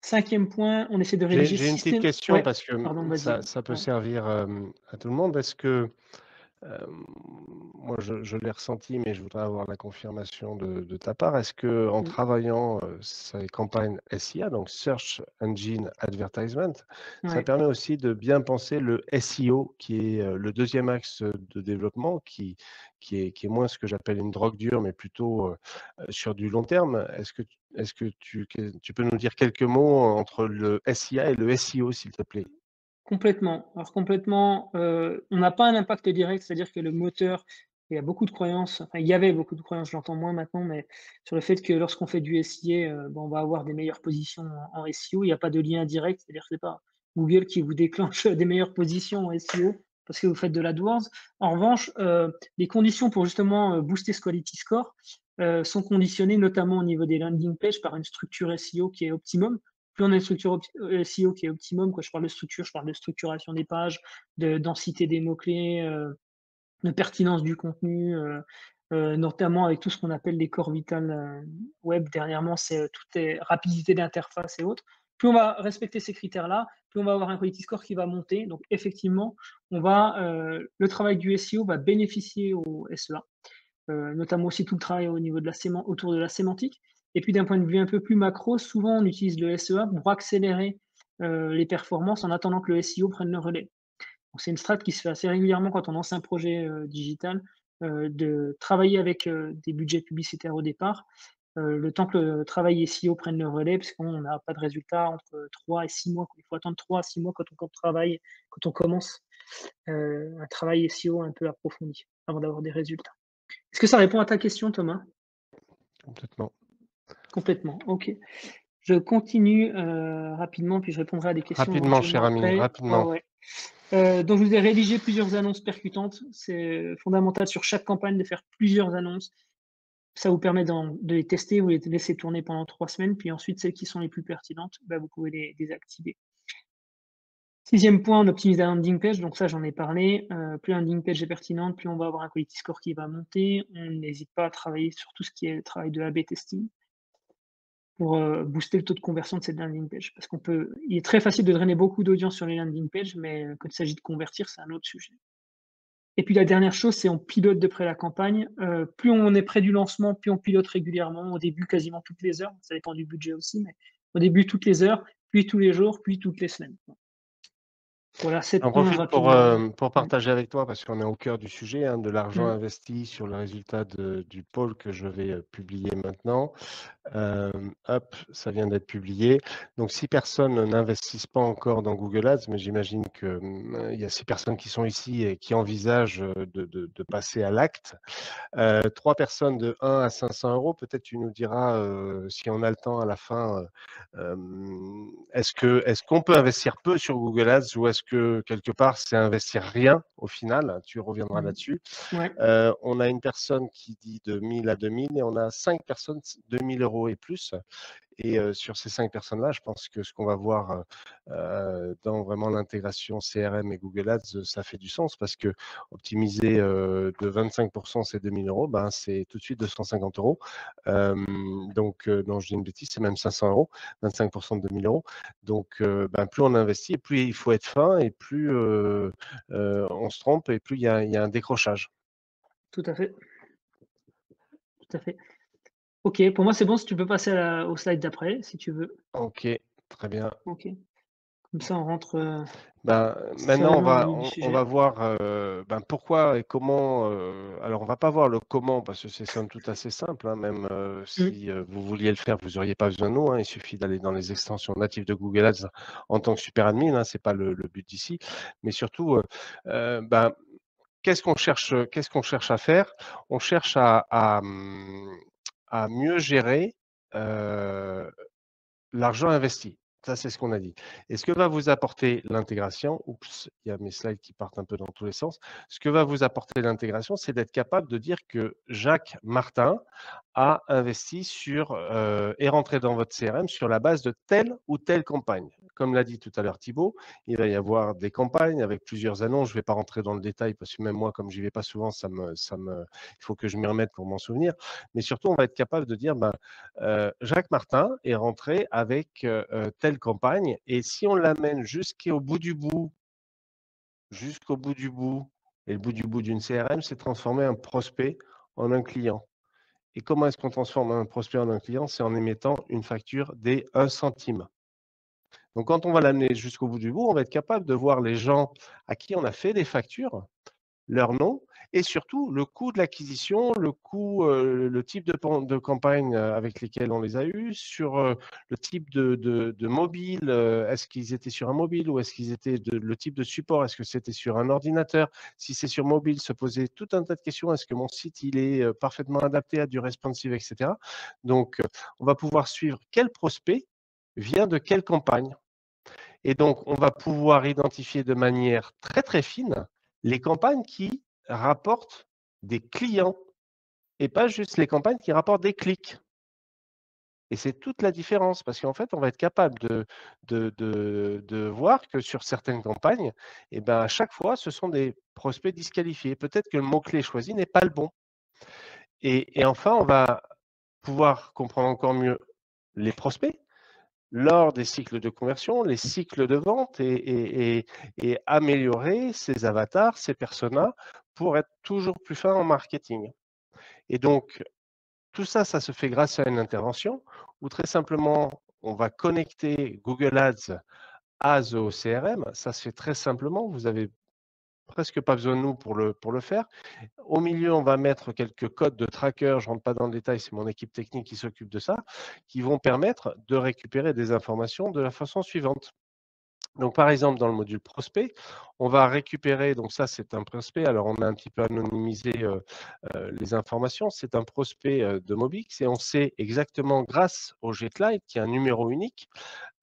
Cinquième point, on essaie de rédiger J'ai une petite système. question Ouais, parce que pardon, vas-y. ça peut Ouais. servir à tout le monde. Est-ce que moi, je l'ai ressenti, mais je voudrais avoir la confirmation de ta part. Est-ce que en Mm. travaillant ces campagnes SIA, donc Search Engine Advertisement, ça Ouais. permet aussi de bien penser le SEO, qui est le deuxième axe de développement, qui est moins ce que j'appelle une drogue dure, mais plutôt sur du long terme. Est-ce que tu peux nous dire quelques mots entre le SIA et le SEO, s'il te plaît? Complètement. Alors complètement, on n'a pas un impact direct, c'est-à-dire que le moteur, il y a beaucoup de croyances, enfin il y avait beaucoup de croyances, j'entends moins maintenant, mais sur le fait que lorsqu'on fait du SIA, on va avoir des meilleures positions en SEO. Il n'y a pas de lien direct, c'est-à-dire que c'est pas Google qui vous déclenche des meilleures positions en SEO parce que vous faites de l'AdWords. En revanche, les conditions pour justement, booster ce quality score, sont conditionnées notamment au niveau des landing pages par une structure SEO qui est optimum. Plus on a une structure SEO qui est optimum, quand je parle de structure, je parle de structuration des pages, de densité des mots-clés, de pertinence du contenu, notamment avec tout ce qu'on appelle les corps vitales web. Dernièrement, c'est tout est rapidité d'interface et autres. Plus on va respecter ces critères-là, plus on va avoir un quality score qui va monter. Donc effectivement, le travail du SEO va bénéficier au SEA. Notamment aussi tout le travail au niveau de autour de la sémantique. Et puis d'un point de vue un peu plus macro, souvent on utilise le SEA pour accélérer les performances en attendant que le SEO prenne le relais. Donc c'est une strate qui se fait assez régulièrement quand on lance un projet digital, de travailler avec des budgets publicitaires au départ, le temps que le travail SEO prenne le relais, parce qu'on n'a pas de résultat entre 3 et 6 mois. Il faut attendre 3 à 6 mois quand on commence un travail SEO un peu approfondi avant d'avoir des résultats. Est-ce que ça répond à ta question, Thomas? Complètement. Complètement, OK. Je continue, rapidement, puis je répondrai à des questions Rapidement, cher éventuellement ami, après. Ouais, rapidement. ouais. Donc je vous ai rédigé plusieurs annonces percutantes. C'est fondamental sur chaque campagne de faire plusieurs annonces. Ça vous permet de les tester, vous les laissez tourner pendant 3 semaines, puis ensuite celles qui sont les plus pertinentes, vous pouvez les désactiver. 6e point, on optimise la landing page, donc ça j'en ai parlé. Plus la landing page est pertinente, plus on va avoir un quality score qui va monter. On n'hésite pas à travailler sur tout ce qui est le travail de A/B testing pour booster le taux de conversion de cette landing page. Parce il est très facile de drainer beaucoup d'audience sur les landing pages, mais quand il s'agit de convertir, c'est un autre sujet. Et puis la dernière chose, c'est on pilote de près la campagne. Plus on est près du lancement, plus on pilote régulièrement. Au début, quasiment toutes les heures. Ça dépend du budget aussi, mais au début, toutes les heures, puis tous les jours, puis toutes les semaines. Voilà, J'en 7 points profite rapidement. pour Mmh. partager avec toi, parce qu'on est au cœur du sujet, hein, de l'argent Mmh. investi sur le résultat du pôle que je vais publier maintenant. Hop, ça vient d'être publié. Donc, 6 personnes n'investissent pas encore dans Google Ads, mais j'imagine que il y a 6 personnes qui sont ici et qui envisagent de passer à l'acte. 3 personnes de 1 à 500 euros. Peut-être tu nous diras, si on a le temps à la fin, est-ce qu'on peut investir peu sur Google Ads, ou est-ce que quelque part c'est investir rien au final? Tu reviendras Mmh. là-dessus. Ouais, On a une personne qui dit de 1 000 à 2 000, et on a 5 personnes 2 000 euros et plus. Et sur ces 5 personnes-là, je pense que ce qu'on va voir dans vraiment l'intégration CRM et Google Ads, ça fait du sens, parce que optimiser de 25% ces 2 000 euros, ben, c'est tout de suite 250 euros. Donc, non, je dis une bêtise, c'est même 500 euros, 25% de 2 000 euros. Donc, ben, plus on investit, et plus il faut être fin, et plus on se trompe, et plus il y a un décrochage. tout à fait, tout à fait. OK, pour moi, c'est bon, si tu peux passer au slide d'après, si tu veux. Ok, très bien. OK. Comme ça, on rentre, Ben, maintenant, sérieusement dans le vif du on va sujet. voir ben, pourquoi et comment. Alors, on va pas voir le comment, parce que c'est somme toute assez simple, hein. Même Mmh. si vous vouliez le faire, vous n'auriez pas besoin de nous, hein. Il suffit d'aller dans les extensions natives de Google Ads en tant que super admin, hein. C'est pas le but d'ici. Mais surtout, ben, qu'est-ce qu'on cherche à faire? On cherche à mieux gérer euh, l'argent investi. Ça, c'est ce qu'on a dit. Et ce que va vous apporter l'intégration, oups, il y a mes slides qui partent un peu dans tous les sens. Ce que va vous apporter l'intégration, c'est d'être capable de dire que Jacques Martin a investi est rentré dans votre CRM sur la base de telle ou telle campagne. Comme l'a dit tout à l'heure Thibaut, il va y avoir des campagnes avec plusieurs annonces. Je ne vais pas rentrer dans le détail, parce que même moi, comme j'y vais pas souvent, il faut que je m'y remette pour m'en souvenir. Mais surtout, on va être capable de dire, ben, Jacques Martin est rentré avec telle campagne, et si on l'amène jusqu'au bout du bout, et le bout du bout d'une CRM, c'est transformer un prospect en un client. Et comment est-ce qu'on transforme un prospect en un client? C'est en émettant une facture des 1 centime. Donc, quand on va l'amener jusqu'au bout du bout, on va être capable de voir les gens à qui on a fait des factures, leur nom, et surtout le coût de l'acquisition, le coût, le type de campagne avec lesquelles on les a eus, sur le type de mobile, est-ce qu'ils étaient sur un mobile, ou est-ce qu'ils étaient le type de support, est-ce que c'était sur un ordinateur? Si c'est sur mobile, se poser tout un tas de questions. Est-ce que mon site il est parfaitement adapté à du responsive, etc. Donc, on va pouvoir suivre quel prospect vient de quelle campagne. Et donc, on va pouvoir identifier de manière très, très fine les campagnes qui rapportent des clients, et pas juste les campagnes qui rapportent des clics. Et c'est toute la différence, parce qu'en fait, on va être capable de voir que sur certaines campagnes, eh ben, à chaque fois, ce sont des prospects disqualifiés. Peut-être que le mot-clé choisi n'est pas le bon. Et enfin, on va pouvoir comprendre encore mieux les prospects lors des cycles de conversion, les cycles de vente, et améliorer ces avatars, ces personas, pour être toujours plus fin en marketing. Et donc, tout ça, ça se fait grâce à une intervention où très simplement, on va connecter Google Ads à Zoho CRM. Ça se fait très simplement. Vous avez presque pas besoin de nous pour le faire. Au milieu, on va mettre quelques codes de tracker, je ne rentre pas dans le détail, c'est mon équipe technique qui s'occupe de ça, qui vont permettre de récupérer des informations de la façon suivante. Donc, par exemple, dans le module prospect, on va récupérer, donc ça, c'est un prospect. Alors, on a un petit peu anonymisé les informations. C'est un prospect de Mobix, et on sait exactement, grâce au GetLive, qui est un numéro unique,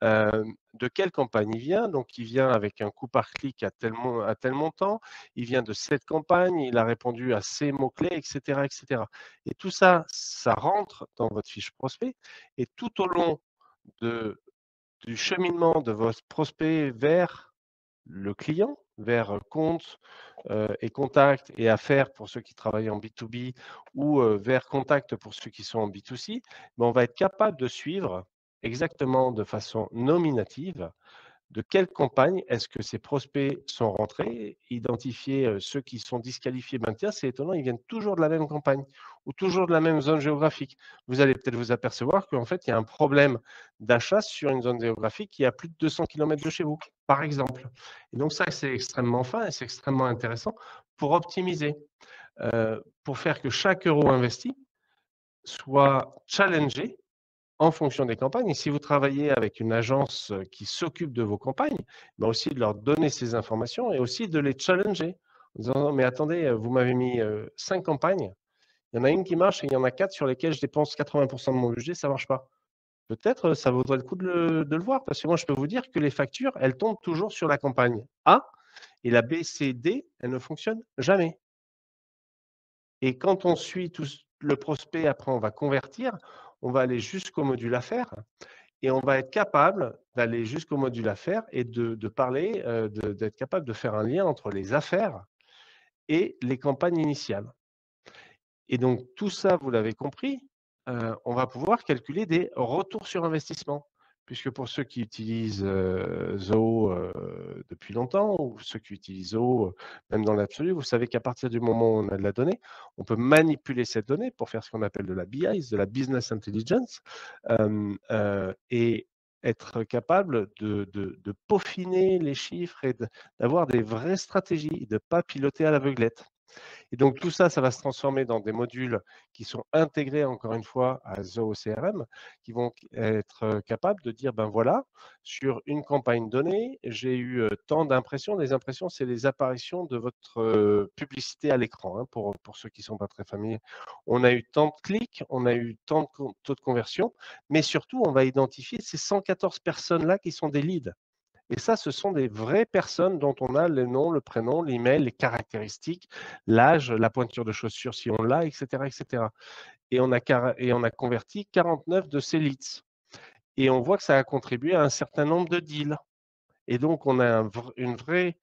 de quelle campagne il vient. Donc, il vient avec un coût par clic à tel montant. Il vient de cette campagne. Il a répondu à ces mots-clés, etc., etc. Et tout ça, ça rentre dans votre fiche prospect. Et tout au long de du cheminement de votre prospect vers le client, vers compte et contact et affaires pour ceux qui travaillent en B2B, ou vers contact pour ceux qui sont en B2C, mais on va être capable de suivre exactement de façon nominative de quelle campagne est-ce que ces prospects sont rentrés, identifier ceux qui sont disqualifiés. Ben tiens, c'est étonnant, ils viennent toujours de la même campagne ou toujours de la même zone géographique. Vous allez peut-être vous apercevoir qu'en fait, il y a un problème d'achat sur une zone géographique qui est à plus de 200 km de chez vous, par exemple. Et donc ça, c'est extrêmement fin et c'est extrêmement intéressant pour optimiser, pour faire que chaque euro investi soit challengé en fonction des campagnes. Et si vous travaillez avec une agence qui s'occupe de vos campagnes, ben aussi de leur donner ces informations et aussi de les challenger en disant non, mais attendez, vous m'avez mis 5 campagnes, il y en a une qui marche et il y en a 4 sur lesquelles je dépense 80% de mon budget, ça ne marche pas. Peut-être ça vaudrait le coup de le voir parce que moi je peux vous dire que les factures, elles tombent toujours sur la campagne A et la B, C, D, elles ne fonctionnent jamais. Et quand on suit tout le prospect, après on va convertir, on va aller jusqu'au module affaires et on va être capable d'aller jusqu'au module affaires et de parler, d'être capable de faire un lien entre les affaires et les campagnes initiales. Et donc tout ça, vous l'avez compris, on va pouvoir calculer des retours sur investissement. Puisque pour ceux qui utilisent Zoho depuis longtemps, ou ceux qui utilisent Zoho même dans l'absolu, vous savez qu'à partir du moment où on a de la donnée, on peut manipuler cette donnée pour faire ce qu'on appelle de la BI, de la Business Intelligence, et être capable de peaufiner les chiffres et d'avoir des vraies stratégies, de ne pas piloter à l'aveuglette. Et donc tout ça, ça va se transformer dans des modules qui sont intégrés encore une fois à Zoho CRM, qui vont être capables de dire, ben voilà, sur une campagne donnée, j'ai eu tant d'impressions. Les impressions, c'est les apparitions de votre publicité à l'écran, hein, pour ceux qui ne sont pas très familiers. On a eu tant de clics, on a eu tant de taux de conversion, mais surtout, on va identifier ces 114 personnes-là qui sont des leads. Et ça, ce sont des vraies personnes dont on a le nom, le prénom, l'email, les caractéristiques, l'âge, la pointure de chaussures si on l'a, etc., etc. Et on a converti 49 de ces leads. Et on voit que ça a contribué à un certain nombre de deals. Et donc, on a une vraie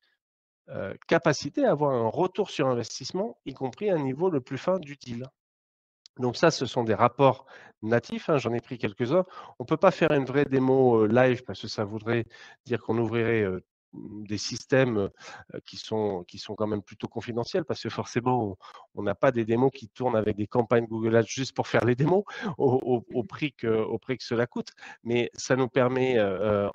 capacité à avoir un retour sur investissement, y compris à un niveau le plus fin du deal. Donc ça, ce sont des rapports natifs, hein, j'en ai pris quelques-uns. On ne peut pas faire une vraie démo live parce que ça voudrait dire qu'on ouvrirait des systèmes qui sont quand même plutôt confidentiels parce que forcément, on n'a pas des démos qui tournent avec des campagnes Google Ads juste pour faire les démos au prix que cela coûte. Mais ça nous permet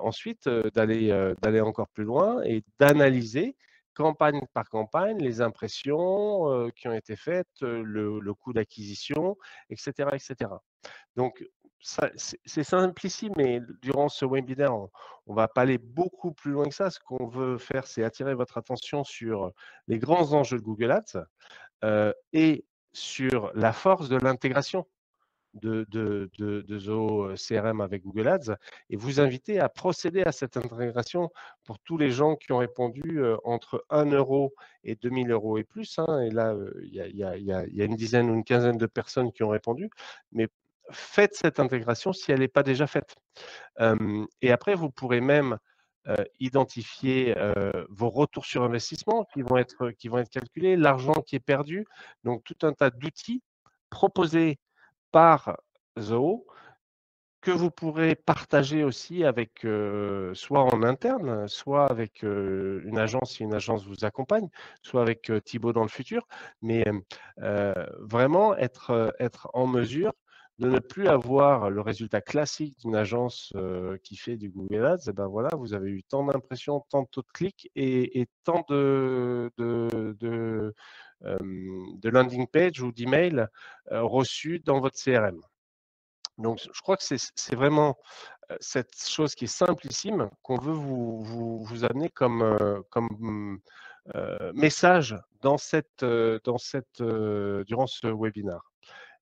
ensuite d'aller encore plus loin et d'analyser campagne par campagne, les impressions qui ont été faites, le coût d'acquisition, etc., etc. Donc, c'est simplissime, mais durant ce webinaire, on ne va pas aller beaucoup plus loin que ça. Ce qu'on veut faire, c'est attirer votre attention sur les grands enjeux de Google Ads et sur la force de l'intégration de Zoho CRM avec Google Ads et vous inviter à procéder à cette intégration pour tous les gens qui ont répondu entre 1 euro et 2000 euros et plus. Hein, et là, il y a une dizaine ou une quinzaine de personnes qui ont répondu. Mais faites cette intégration si elle n'est pas déjà faite. Et après, vous pourrez même identifier vos retours sur investissement qui vont être calculés, l'argent qui est perdu. Donc, tout un tas d'outils proposés par Zoho, que vous pourrez partager aussi avec, soit en interne, soit avec une agence si une agence vous accompagne, soit avec Thibaut dans le futur. Mais vraiment être en mesure de ne plus avoir le résultat classique d'une agence qui fait du Google Ads. Et ben voilà, vous avez eu tant d'impressions, tant de taux de clics et tant de landing page ou d'email reçus dans votre CRM. Donc, je crois que c'est vraiment cette chose qui est simplissime qu'on veut vous amener comme message durant ce webinaire.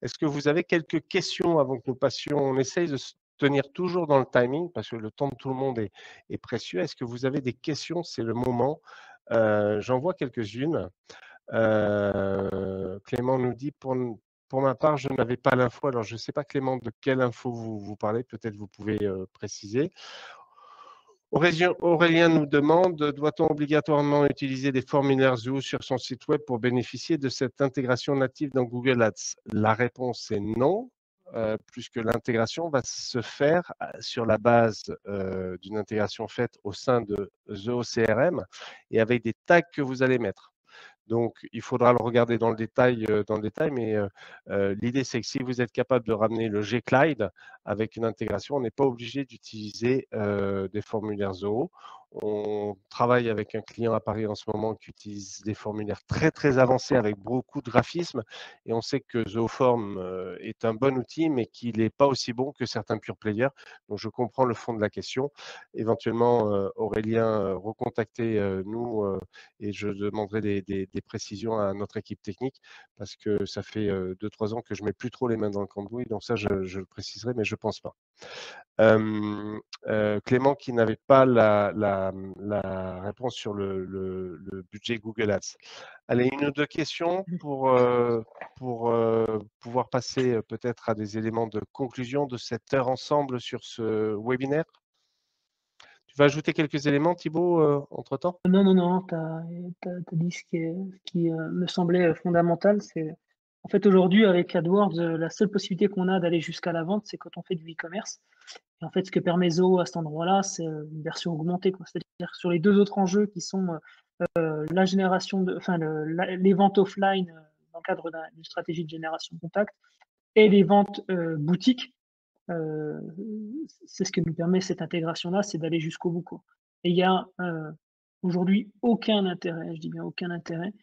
Est-ce que vous avez quelques questions avant que nous passions? On essaye de se tenir toujours dans le timing parce que le temps de tout le monde est précieux. Est-ce que vous avez des questions? C'est le moment. J'en vois quelques-unes. Clément nous dit pour ma part, je n'avais pas l'info. Alors, je ne sais pas, Clément, de quelle info vous parlez. Peut-être vous pouvez préciser. Aurélien nous demande, doit-on obligatoirement utiliser des formulaires Zoho sur son site web pour bénéficier de cette intégration native dans Google Ads? La réponse est non. plus que l'intégration va se faire sur la base d'une intégration faite au sein de The OCRM et avec des tags que vous allez mettre. Donc, il faudra le regarder dans le détail, mais l'idée, c'est que si vous êtes capable de ramener le G-Clyde avec une intégration, on n'est pas obligé d'utiliser des formulaires Zoho. On travaille avec un client à Paris en ce moment qui utilise des formulaires très, très avancés avec beaucoup de graphismes. Et on sait que Zooform est un bon outil, mais qu'il n'est pas aussi bon que certains pure players. Donc, je comprends le fond de la question. Éventuellement, Aurélien, recontactez nous et je demanderai des précisions à notre équipe technique parce que ça fait 2-3 ans que je mets plus trop les mains dans le cambouis, donc ça je le préciserai, mais je pense pas. Clément qui n'avait pas la réponse sur le budget Google Ads. Allez, une ou deux questions pour pouvoir passer peut-être à des éléments de conclusion de cette heure ensemble sur ce webinaire. Tu vas ajouter quelques éléments, Thibaut, entre-temps? Non, tu as dit ce qui me semblait fondamental. C'est en fait, aujourd'hui, avec AdWords, la seule possibilité qu'on a d'aller jusqu'à la vente, c'est quand on fait du e-commerce. Et en fait, ce que permet Zoho à cet endroit-là, c'est une version augmentée, quoi. C'est-à-dire que sur les deux autres enjeux qui sont la génération les ventes offline dans le cadre d'une stratégie de génération de contact et les ventes boutiques, c'est ce que nous permet cette intégration-là, c'est d'aller jusqu'au bout, quoi. Et il y a aujourd'hui aucun intérêt, je dis bien aucun intérêt,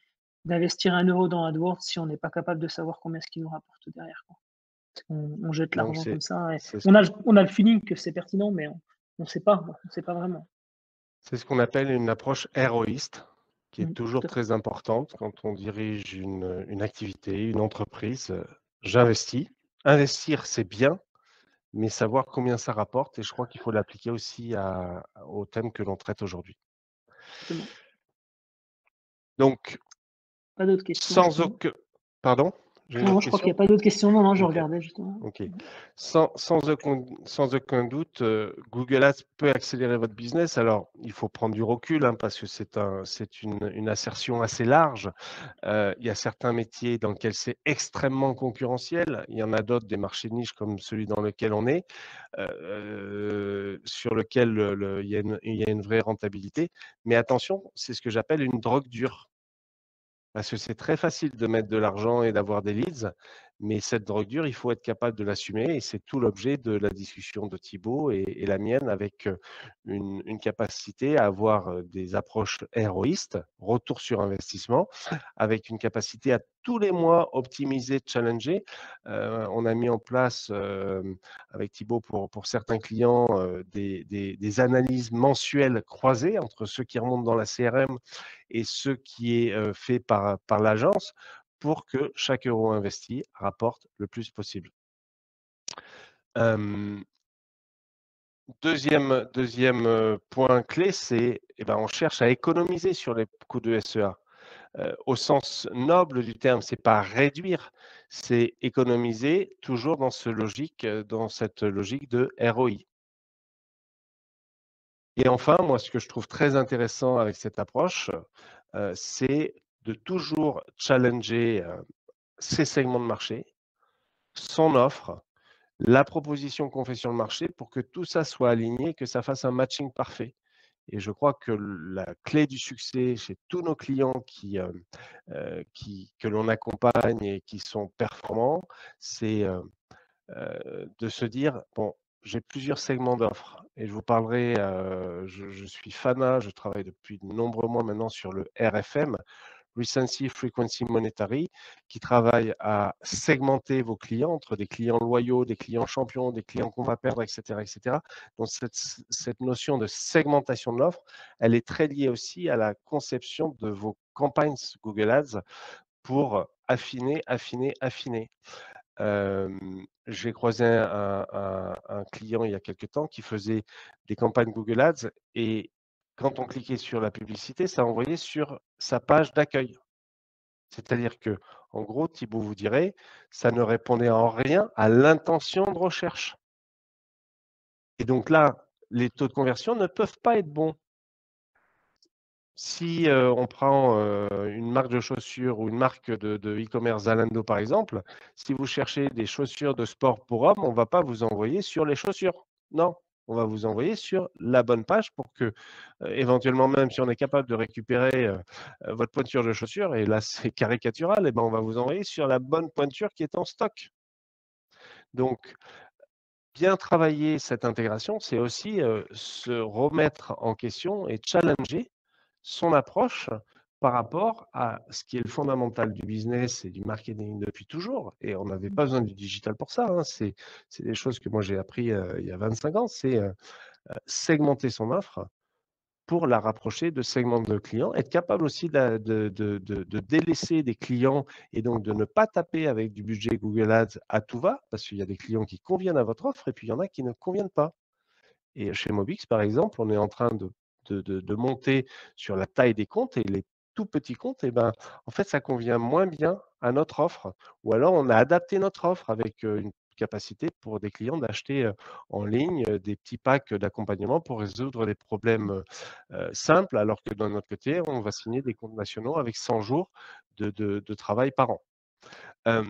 d'investir 1 € dans AdWords si on n'est pas capable de savoir combien est-ce qu'il nous rapporte derrière, quoi. Parce qu'on jette Donc l'argent comme ça et c'est on a le feeling que c'est pertinent, mais on sait pas, on sait pas vraiment. c'est ce qu'on appelle une approche héroïste, qui est toujours Tout à fait. très importante quand on dirige une activité, une entreprise. J'investis. Investir, c'est bien, mais savoir combien ça rapporte, et je crois qu'il faut l'appliquer aussi au thème que l'on traite aujourd'hui. Exactement. Donc, Pas d'autres questions, sans justement. aucun... Pardon? J'ai une Non, autre je crois qu'il question? n'y a pas d'autres questions. Non, je Ok. regardais justement. Ok. Sans aucun doute, Google Ads peut accélérer votre business. Alors, il faut prendre du recul parce que c'est une assertion assez large. Il y a certains métiers dans lesquels c'est extrêmement concurrentiel. Il y en a d'autres, des marchés de niche comme celui dans lequel on est, sur lequel il y a une vraie rentabilité. Mais attention, c'est ce que j'appelle une drogue dure. Parce que c'est très facile de mettre de l'argent et d'avoir des leads, mais cette drogue dure, il faut être capable de l'assumer et c'est tout l'objet de la discussion de Thibaut et la mienne avec une capacité à avoir des approches héroïstes, retour sur investissement, avec une capacité à tous les mois optimiser, challenger. On a mis en place avec Thibaut pour certains clients des analyses mensuelles croisées entre ceux qui remontent dans la CRM et ce qui est fait par l'agence pour que chaque euro investi rapporte le plus possible. Deuxième point clé, c'est on cherche à économiser sur les coûts de SEA. Au sens noble du terme, c'est pas réduire, c'est économiser toujours dans cette logique de ROI. Et enfin, moi, ce que je trouve très intéressant avec cette approche, c'est de toujours challenger ses segments de marché, son offre, la proposition qu'on fait sur le marché pour que tout ça soit aligné, que ça fasse un matching parfait. Et je crois que la clé du succès chez tous nos clients que l'on accompagne et qui sont performants, c'est de se dire, bon, j'ai plusieurs segments d'offres et je vous parlerai, je suis fanat, je travaille depuis de nombreux mois maintenant sur le RFM, Recency Frequency Monetary, qui travaille à segmenter vos clients entre des clients loyaux, des clients champions, des clients qu'on va perdre, etc., etc. Donc, cette notion de segmentation de l'offre, elle est très liée aussi à la conception de vos campagnes Google Ads pour affiner, affiner, affiner. J'ai croisé un client il y a quelques temps qui faisait des campagnes Google Ads et quand on cliquait sur la publicité, ça envoyait sur sa page d'accueil. C'est-à-dire que, en gros, Thibaut vous dirait, ça ne répondait en rien à l'intention de recherche. Et donc là, les taux de conversion ne peuvent pas être bons. Si, on prend, une marque de chaussures ou une marque de e-commerce Zalando par exemple, si vous cherchez des chaussures de sport pour hommes, on va pas vous envoyer sur les chaussures. Non, on va vous envoyer sur la bonne page pour que, éventuellement même si on est capable de récupérer, votre pointure de chaussures et là c'est caricatural et ben, on va vous envoyer sur la bonne pointure qui est en stock. Donc bien travailler cette intégration, c'est aussi, se remettre en question et challenger son approche par rapport à ce qui est le fondamental du business et du marketing depuis toujours. Et on n'avait pas besoin du digital pour ça, hein. C'est des choses que moi j'ai appris il y a 25 ans. C'est segmenter son offre pour la rapprocher de segments de clients, être capable aussi de délaisser des clients et donc de ne pas taper avec du budget Google Ads à tout va, parce qu'il y a des clients qui conviennent à votre offre et puis il y en a qui ne conviennent pas. Et chez Mobix, par exemple, on est en train de monter sur la taille des comptes et les tout petits comptes, et ben, en fait, ça convient moins bien à notre offre. Ou alors, on a adapté notre offre avec une capacité pour des clients d'acheter en ligne des petits packs d'accompagnement pour résoudre des problèmes simples, alors que d'un autre côté, on va signer des comptes nationaux avec 100 jours de travail par an. Euh,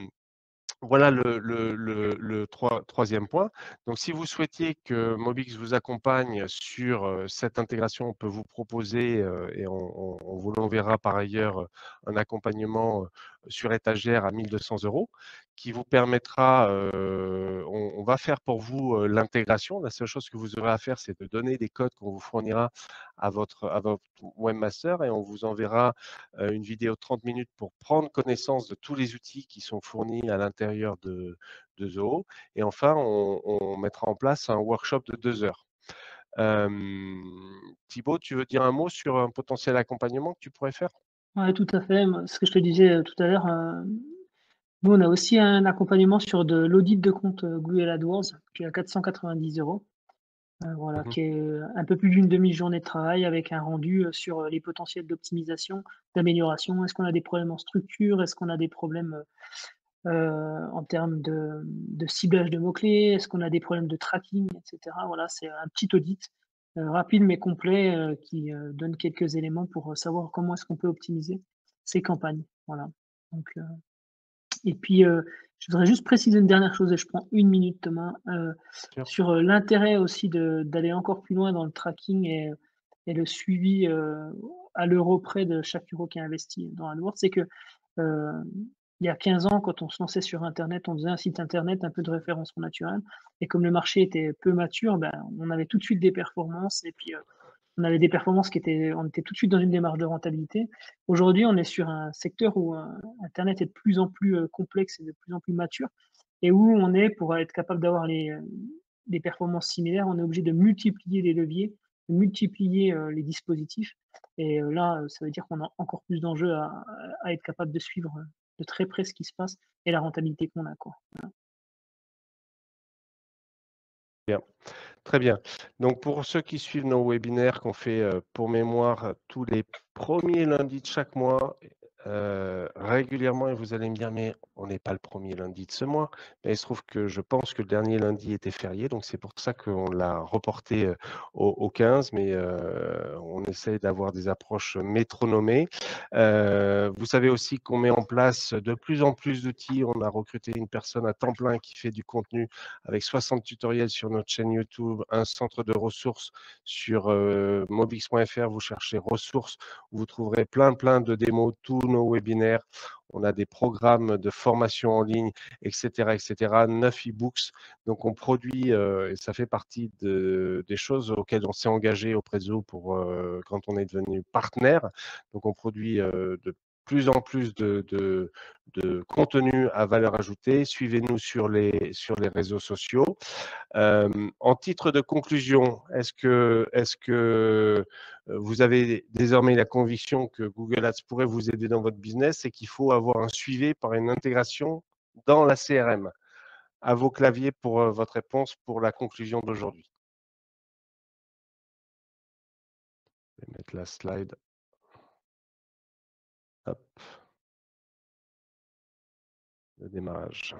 voilà le troisième point. Donc, si vous souhaitiez que Mobix vous accompagne sur cette intégration, on peut vous proposer, et on vous l'enverra par ailleurs, un accompagnement sur étagère à 1200 € qui vous permettra, on va faire pour vous l'intégration. La seule chose que vous aurez à faire, c'est de donner des codes qu'on vous fournira à votre webmaster et on vous enverra une vidéo de 30 minutes pour prendre connaissance de tous les outils qui sont fournis à l'intérieur de Zoho. Et enfin, on mettra en place un workshop de 2 heures. Thibaut, tu veux dire un mot sur un potentiel accompagnement que tu pourrais faire? Ouais, tout à fait. Moi, ce que je te disais, tout à l'heure, nous, on a aussi un accompagnement sur de l'audit de compte, Google AdWords qui est à 490 €. Voilà, Mmh. qui est, un peu plus d'une demi-journée de travail avec un rendu, sur, les potentiels d'optimisation, d'amélioration. Est-ce qu'on a des problèmes en structure? Est-ce qu'on a des problèmes, en termes de ciblage de mots-clés? Est-ce qu'on a des problèmes de tracking et cetera? Voilà, c'est un petit audit, rapide mais complet, qui, donne quelques éléments pour, savoir comment est-ce qu'on peut optimiser ces campagnes. Voilà, donc et puis, je voudrais juste préciser une dernière chose et je prends une minute Thomas, Sûr. sur, l'intérêt aussi d'aller encore plus loin dans le tracking et le suivi, à l'euro près de chaque euro qui est investi dans AdWords. C'est que, heu, il y a 15 ans, quand on se lançait sur internet, on faisait un site internet, un peu de référencement naturel et comme le marché était peu mature, ben, on avait tout de suite des performances et puis, on avait des performances on était tout de suite dans une démarche de rentabilité. Aujourd'hui, on est sur un secteur où, internet est de plus en plus, complexe et de plus en plus mature et où on est pour être capable d'avoir les performances similaires, on est obligé de multiplier les leviers, de multiplier, les dispositifs et là, ça veut dire qu'on a encore plus d'enjeux à être capable de suivre, de très près ce qui se passe et la rentabilité qu'on a, quoi. Bien. Très bien. Donc pour ceux qui suivent nos webinaires qu'on fait, pour mémoire, tous les premiers lundis de chaque mois, régulièrement et vous allez me dire: «Mais on n'est pas le premier lundi de ce mois». Mais il se trouve que je pense que le dernier lundi était férié, donc c'est pour ça qu'on l'a reporté, au 15, mais on essaye d'avoir des approches métronomées. Vous savez aussi qu'on met en place de plus en plus d'outils. On a recruté une personne à temps plein qui fait du contenu avec 60 tutoriels sur notre chaîne YouTube, un centre de ressources sur mobix.fr. Vous cherchez ressources, vous trouverez plein de démos, tous nos webinaires. On a des programmes de formation en ligne, etc., etc. 9 e-books. Donc, on produit, et ça fait partie des choses auxquelles on s'est engagé auprès de Zoho pour quand on est devenu partenaire. Donc, on produit de plus en plus de contenu à valeur ajoutée. Suivez-nous sur les réseaux sociaux. En titre de conclusion, est-ce que vous avez désormais la conviction que Google Ads pourrait vous aider dans votre business et qu'il faut avoir un suivi par une intégration dans la CRM? À vos claviers pour votre réponse pour la conclusion d'aujourd'hui. Je vais mettre la slide. Hop, le démarrage.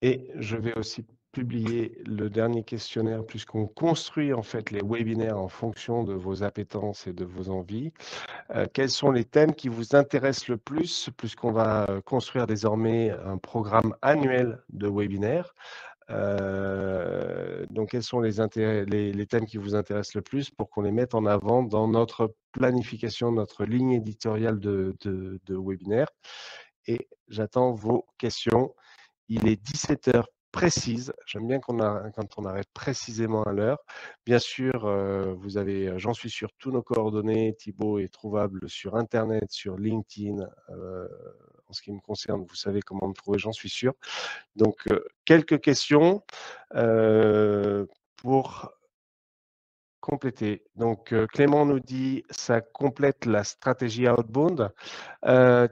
Et je vais aussi publier le dernier questionnaire puisqu'on construit en fait les webinaires en fonction de vos appétences et de vos envies. Quels sont les thèmes qui vous intéressent le plus puisqu'on va construire désormais un programme annuel de webinaires. Donc, quels sont les thèmes qui vous intéressent le plus pour qu'on les mette en avant dans notre planification, notre ligne éditoriale de webinaire. Et j'attends vos questions. Il est 17 heures précises. J'aime bien quand on arrête précisément à l'heure. Bien sûr, vous avez, j'en suis sûr, tous nos coordonnées. Thibaut est trouvable sur Internet, sur LinkedIn. En ce qui me concerne, vous savez comment me trouver, j'en suis sûr. Donc, quelques questions pour compléter. Donc, Clément nous dit « ça complète la stratégie outbound ».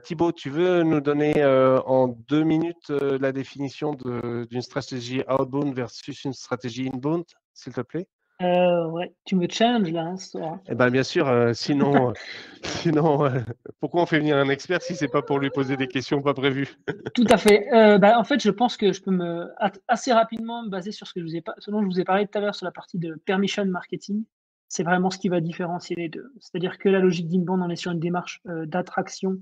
Thibaut, tu veux nous donner en 2 minutes la définition d'une stratégie outbound versus une stratégie inbound, s'il te plaît? Ouais, tu me challenges là, hein, ce soir. Eh bien sûr, sinon, pourquoi on fait venir un expert si c'est pas pour lui poser des questions pas prévues? Tout à fait. En fait, je pense que je peux assez rapidement me baser sur ce dont je vous ai parlé tout à l'heure sur la partie de permission marketing. C'est vraiment ce qui va différencier les 2. C'est-à-dire que la logique d'inbound, on est sur une démarche, d'attraction,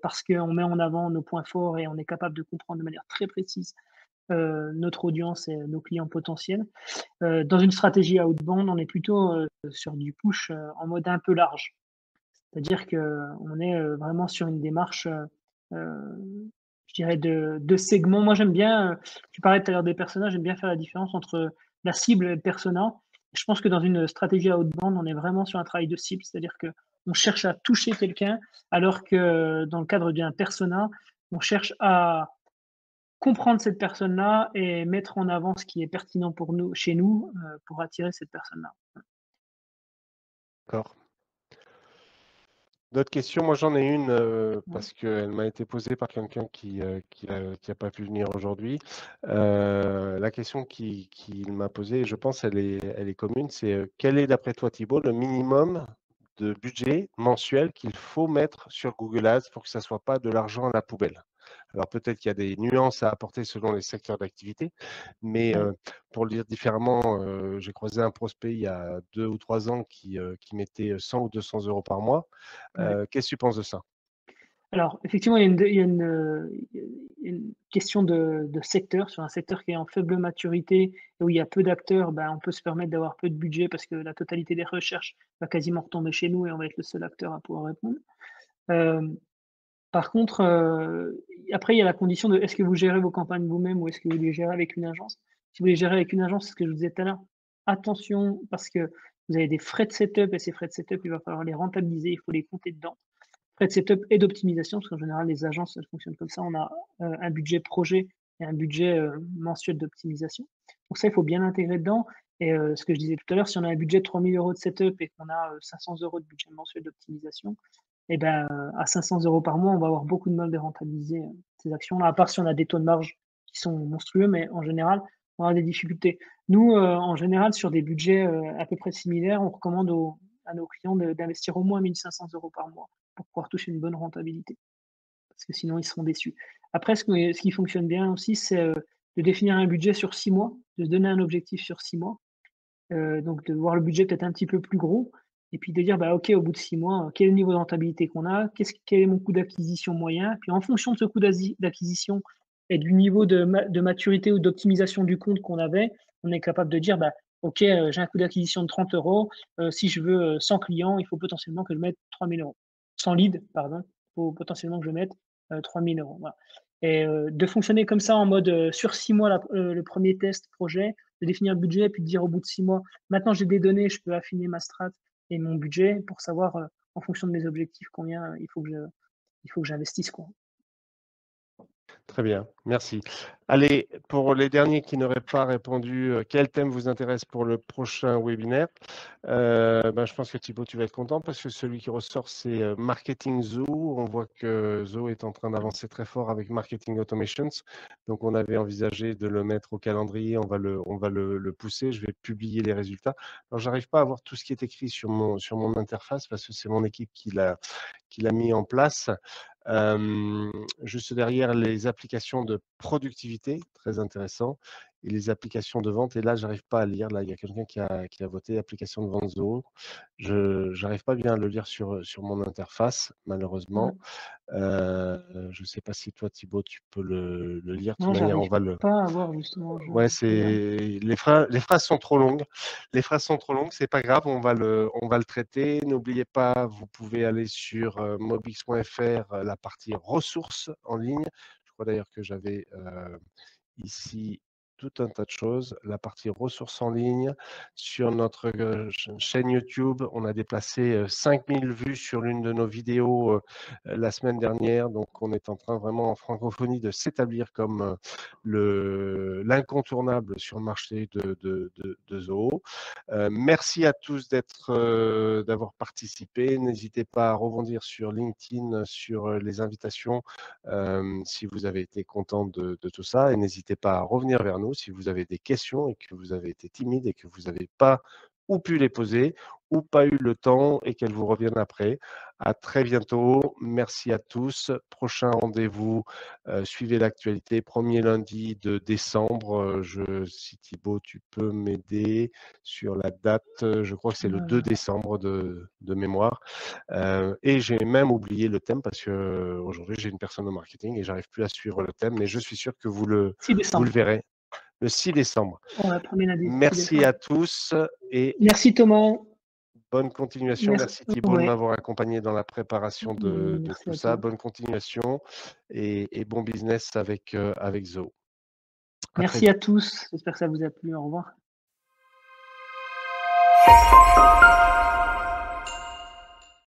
parce qu'on met en avant nos points forts et on est capable de comprendre de manière très précise, notre audience et nos clients potentiels. Dans une stratégie outbound, on est plutôt, sur du push, en mode un peu large. C'est-à-dire qu'on est, vraiment sur une démarche, je dirais de segments. Moi, j'aime bien, tu parlais tout à l'heure des personas, j'aime bien faire la différence entre la cible et le persona. Je pense que dans une stratégie outbound, on est vraiment sur un travail de cible, c'est-à-dire qu'on cherche à toucher quelqu'un, alors que dans le cadre d'un persona, on cherche à comprendre cette personne-là et mettre en avant ce qui est pertinent pour nous chez nous, pour attirer cette personne-là. D'accord. D'autres questions? Moi, j'en ai une Ouais. parce qu'elle m'a été posée par quelqu'un qui a pas pu venir aujourd'hui. La question qu'il m'a posée, je pense elle est commune, c'est quel est d'après toi, Thibaut, le minimum de budget mensuel qu'il faut mettre sur Google Ads pour que ça soit pas de l'argent à la poubelle? Alors peut-être qu'il y a des nuances à apporter selon les secteurs d'activité, mais Ouais. pour le dire différemment, j'ai croisé un prospect il y a 2 ou 3 ans qui mettait 100 ou 200 euros par mois. Ouais. Qu'est-ce que tu penses de ça? Alors, effectivement, il y a une question de secteur. Sur un secteur qui est en faible maturité et où il y a peu d'acteurs, on peut se permettre d'avoir peu de budget parce que la totalité des recherches va quasiment retomber chez nous et on va être le seul acteur à pouvoir répondre. Hem, Par contre, après, il y a la condition de est-ce que vous gérez vos campagnes vous-même ou est-ce que vous les gérez avec une agence? Si vous les gérez avec une agence, c'est ce que je vous disais tout à l'heure, attention parce que vous avez des frais de setup et ces frais de setup, il va falloir les rentabiliser, il faut les compter dedans. Frais de setup et d'optimisation, parce qu'en général, les agences, elles fonctionnent comme ça. On a un budget projet et un budget mensuel d'optimisation. Donc ça, il faut bien l'intégrer dedans. Et ce que je disais tout à l'heure, si on a un budget de 3 000 € de setup et qu'on a 500 € de budget mensuel d'optimisation, et à 500 € par mois, on va avoir beaucoup de mal de rentabiliser ces actions-là, à part si on a des taux de marge qui sont monstrueux, mais en général, on aura des difficultés. Nous, en général, sur des budgets à peu près similaires, on recommande à nos clients d'investir au moins 1 500 € par mois pour pouvoir toucher une bonne rentabilité, parce que sinon ils seront déçus. Après, ce qui fonctionne bien aussi, c'est, de définir un budget sur 6 mois, de se donner un objectif sur 6 mois, donc de voir le budget peut-être un petit peu plus gros et puis de dire: «Bah, OK, au bout de 6 mois, quel est le niveau de rentabilité qu'on a? Quel est mon coût d'acquisition moyen?» Puis en fonction de ce coût d'acquisition et du niveau de maturité ou d'optimisation du compte qu'on avait, on est capable de dire: «Bah, OK, j'ai un coût d'acquisition de 30 €, si je veux, 100 clients, il faut potentiellement que je mette 3 000 €. 100 leads, pardon, il faut potentiellement que je mette, 3 000 €», voilà. Et de fonctionner comme ça en mode, sur 6 mois le 1er test projet, de définir le budget et puis de dire au bout de 6 mois: «Maintenant j'ai des données, je peux affiner ma strat et mon budget pour savoir, en fonction de mes objectifs combien, il faut que j'investisse, quoi». Très bien, merci. Allez, pour les derniers qui n'auraient pas répondu, quel thème vous intéresse pour le prochain webinaire? Je pense que Thibaut, tu vas être content parce que celui qui ressort, c'est Marketing Zoo. On voit que Zoo est en train d'avancer très fort avec Marketing Automations. Donc, on avait envisagé de le mettre au calendrier. On va le pousser. Je vais publier les résultats. Alors, j'arrive pas à voir tout ce qui est écrit sur mon interface parce que c'est mon équipe qui l'a mis en place. Juste derrière, les applications de productivité, très intéressant. et les applications de vente. Et là, j'arrive pas à lire. Là, il y a quelqu'un qui a voté application de vente Zoho. Je n'arrive pas bien à le lire sur mon interface, malheureusement. Ouais. Je ne sais pas si toi, Thibaut, tu peux le lire. De toute Non, manière, on j'arrive va le. pas à voir justement, Ouais, je regarde. les phrases sont trop longues. Les phrases sont trop longues, c'est pas grave, on va le traiter. N'oubliez pas, vous pouvez aller sur mobix.fr, la partie ressources en ligne. Je crois d'ailleurs que j'avais ici tout un tas de choses. La partie ressources en ligne, sur notre chaîne YouTube, on a déplacé 5000 vues sur l'une de nos vidéos la semaine dernière. Donc, on est en train vraiment en francophonie de s'établir comme l'incontournable sur le marché de Zoho. Merci à tous d'avoir participé. N'hésitez pas à rebondir sur LinkedIn, sur les invitations si vous avez été content de tout ça. Et n'hésitez pas à revenir vers nous si vous avez des questions et que vous avez été timide et que vous n'avez pas ou pu les poser ou pas eu le temps et qu'elles vous reviennent après. À très bientôt. Merci à tous. Prochain rendez-vous, suivez l'actualité. Premier lundi de décembre. Si Thibaut, tu peux m'aider sur la date. Je crois que c'est le 2 décembre de mémoire. Et j'ai même oublié le thème parce que aujourd'hui j'ai une personne au marketing et j'arrive plus à suivre le thème, mais je suis sûr que vous le 6 décembre. verrez le 6 décembre. Ouais, premier lundi, 6 Merci décembre. à tous et Merci Thomas. bonne continuation. Merci Thibaut de Ouais, m'avoir accompagné dans la préparation de merci tout à ça. toi. Bonne continuation et bon business avec Zoho. À très Merci à vite. tous. J'espère que ça vous a plu. Au revoir.